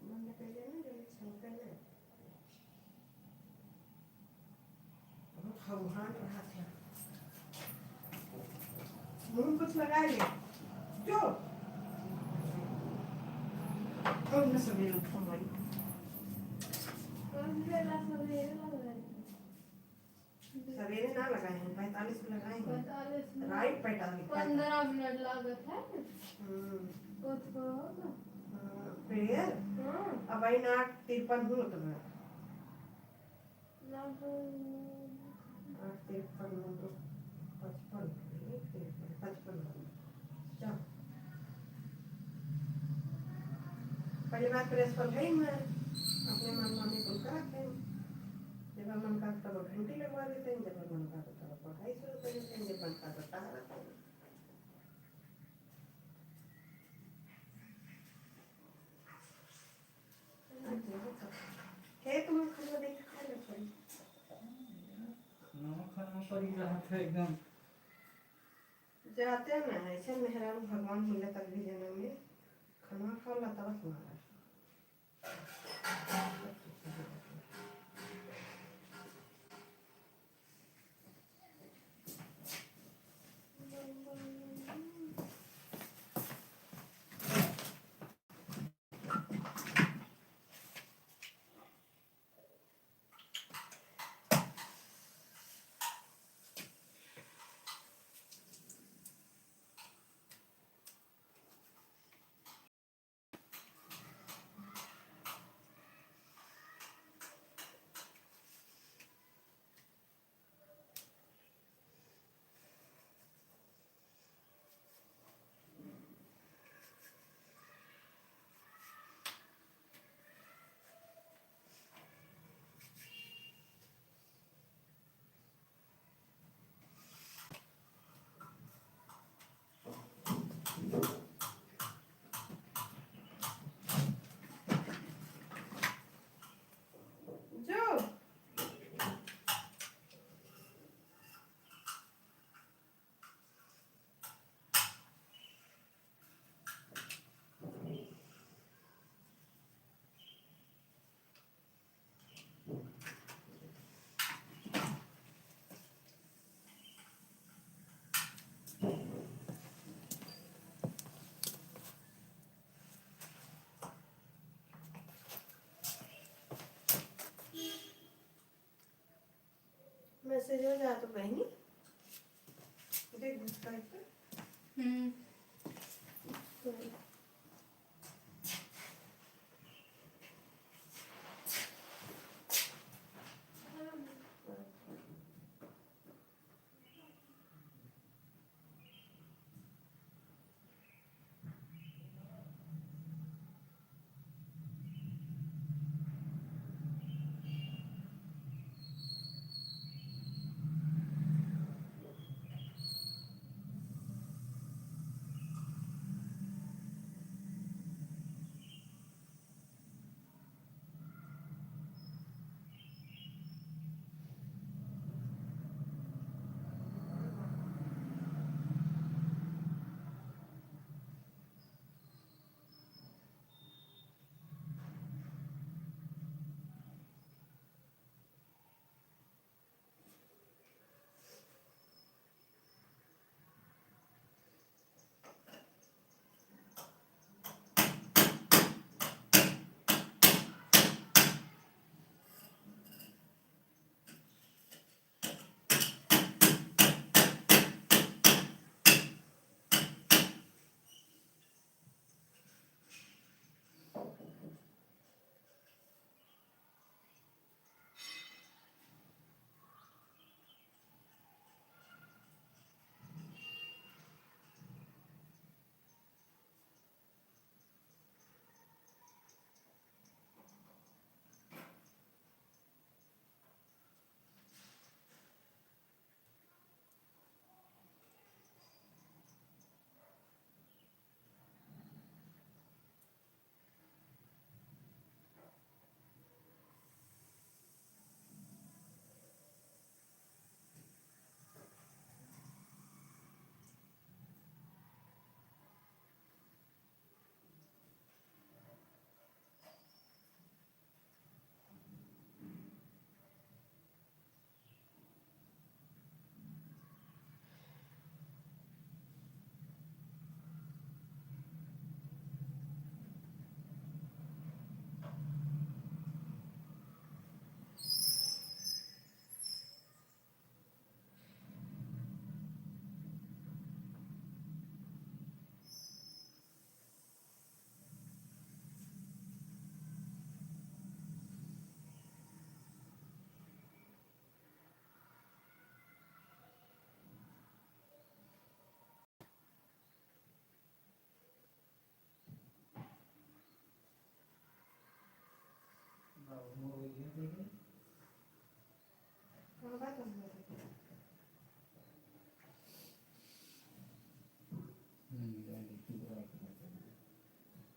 मन पहले ना जो छलका है बहुत हवान रहा था मुंह कुछ लगाइए जो और मैं सवेरे उठूंगा सवेरे ना लगाए हैं 45 में लगाए हैं राइट 15 मिनट लागत है प्रेयर अब आई ना 53 हो तो मैं 53 हो तो 55 पहली बात प्रेस पर गई मैं अपने मन माने को करते हैं जब मन का तब घंटी लगवा देते हैं जब मन का तब 250 रुपये देते हैं जब मन का तो तार रहता है खेत में खाना देख खा ले पड़ी नमक खाना पड़ी रहा था एकदम जाते हैं ना ऐसे मेहरान भगवान मिले तक भी जन्म में खाना खा ला तब मारा मैसेज हो जाए तो बहनी देख गुस्सा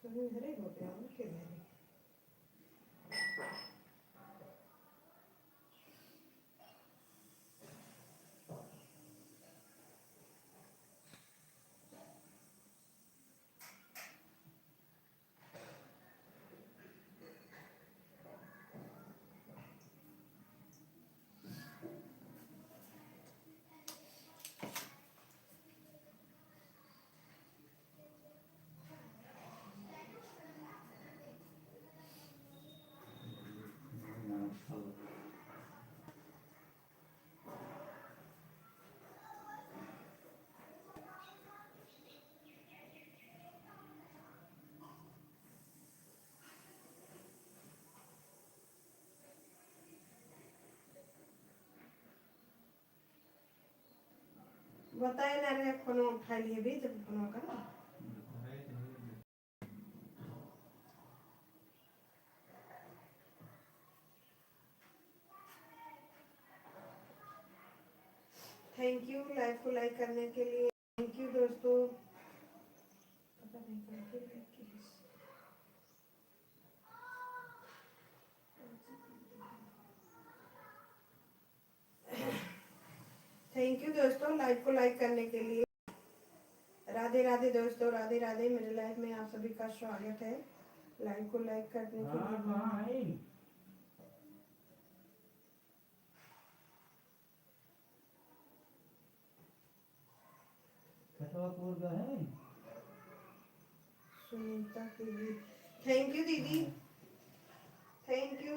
तुम्हें घरे हो गया उनके घरे। बताए ना रे फोन उठा लिए भी जब फोन करो। थैंक यू लाइव को लाइक करने के लिए। थैंक यू दोस्तों। पता नहीं कौन सी लाइक की है। थैंक यू दोस्तों लाइव को लाइक करने के लिए। राधे राधे दोस्तों, राधे राधे। मेरे लाइव में आप सभी का स्वागत है। लाइव को लाइक करने के हाँ लिए। कहाँ है खटवापुर का है। सुनीता की भी थैंक यू दीदी। थैंक यू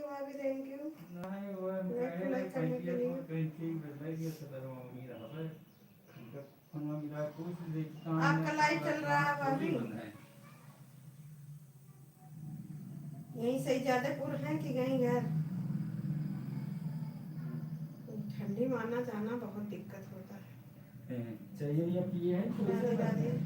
भाभी, थैंक यू। नहीं वो लाइक को लाइक करने के लिए। पेंटिंग बदलाई सदर में रहा है जब फोन मिला पूछ देखता हूं आपका लाइव चल रहा है भाभी। यहीं से जादेपुर है कि कहीं घर? ठंडी में आना जाना बहुत दिक्कत होता है। चाहिए या पिए है तो राधे राधे।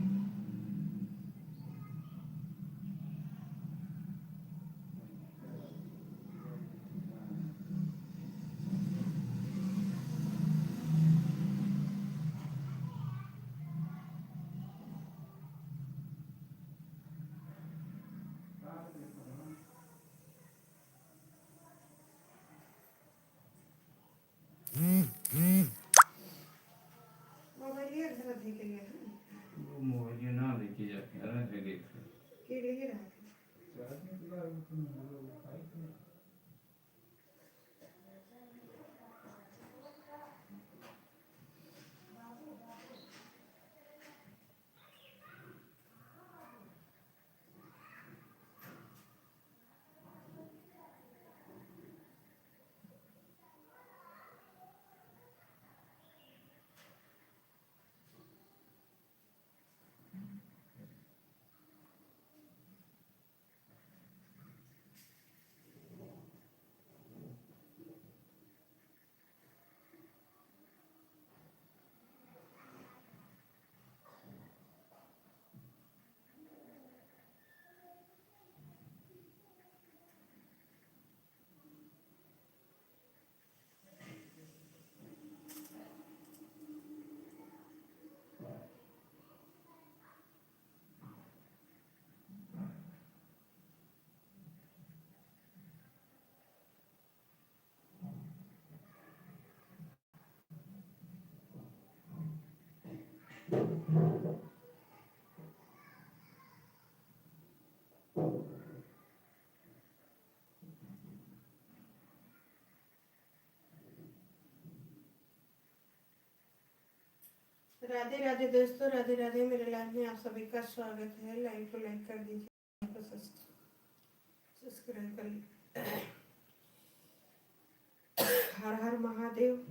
मोबाइल ये घर अभी के लिए है वो मोबाइल ना लेके जाके अरे देख के लिए रहा है। राधे राधे दोस्तों, राधे राधे। मेरे लाइव में आप सभी का स्वागत है। लाइव को लाइक कर दीजिए, सब्सक्राइब कर लीजिए। हर हर महादेव।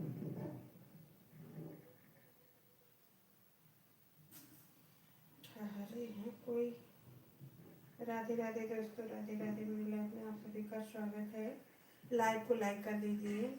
हरे हैं कोई। राधे राधे दोस्तों, राधे राधे। मेरे लाइव में आप सभी का स्वागत है। लाइव को लाइक कर दीजिए।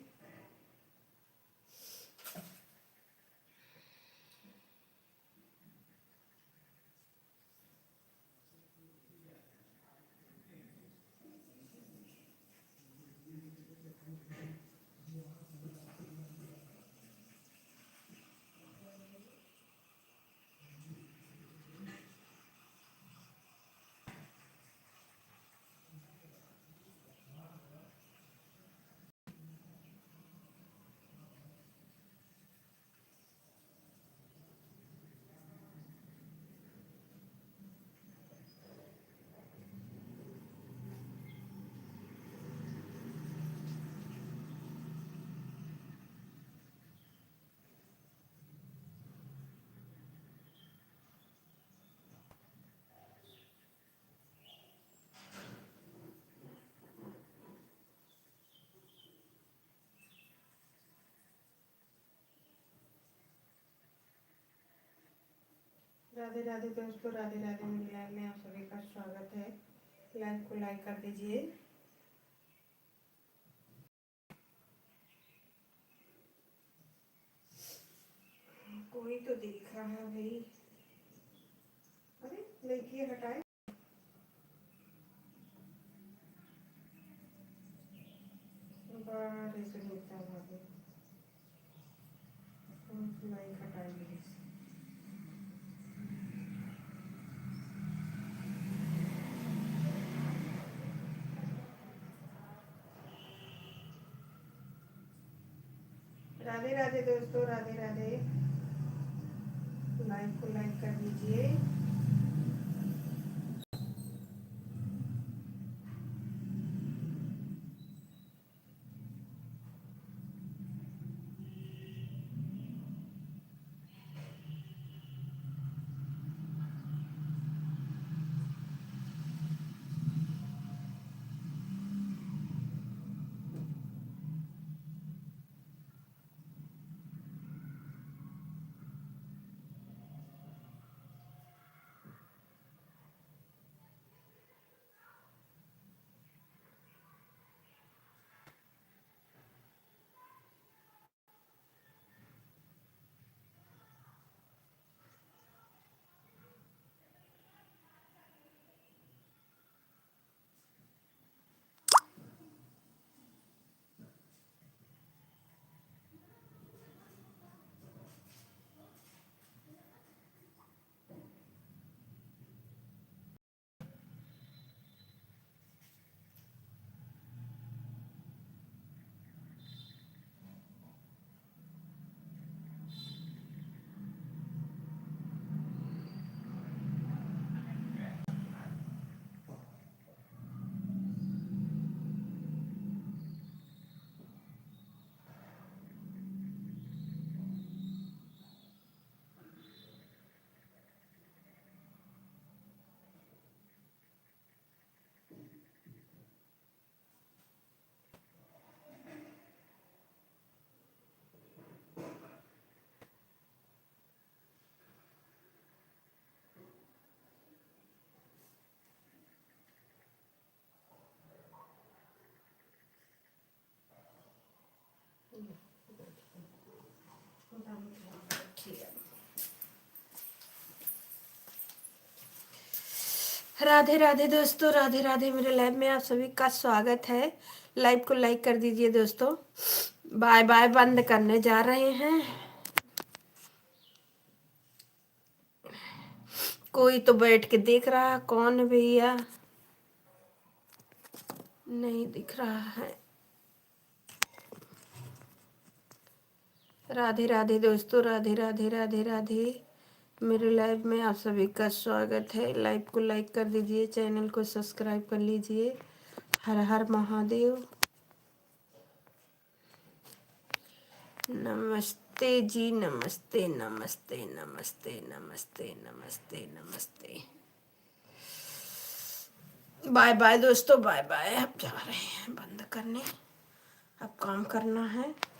राधे राधे दोस्तों, राधे राधे। मेरे लाइव में आप सभी का स्वागत है। लाइव को लाइक कर दीजिए। कोई तो दिख रहा है भाई। अरे देखिए, हटाए। बाहर से दिखता है भाभी। लाइक हटाएंगे। राधे राधे दोस्तों, राधे राधे। लाइव को लाइक कर दीजिए। राधे राधे दोस्तों, राधे राधे। मेरे लाइव में आप सभी का स्वागत है। लाइव को लाइक कर दीजिए दोस्तों। बाय बाय बंद करने जा रहे हैं। कोई तो बैठ के देख रहा है, कौन भैया? नहीं दिख रहा है। राधे राधे दोस्तों, राधे राधे, राधे राधे। मेरे लाइव में आप सभी का स्वागत है। लाइव को लाइक कर दीजिए, चैनल को सब्सक्राइब कर लीजिए। हर हर महादेव। नमस्ते जी, नमस्ते नमस्ते नमस्ते नमस्ते नमस्ते नमस्ते। बाय बाय दोस्तों, बाय बाय। अब जा रहे हैं बंद करने। अब काम करना है।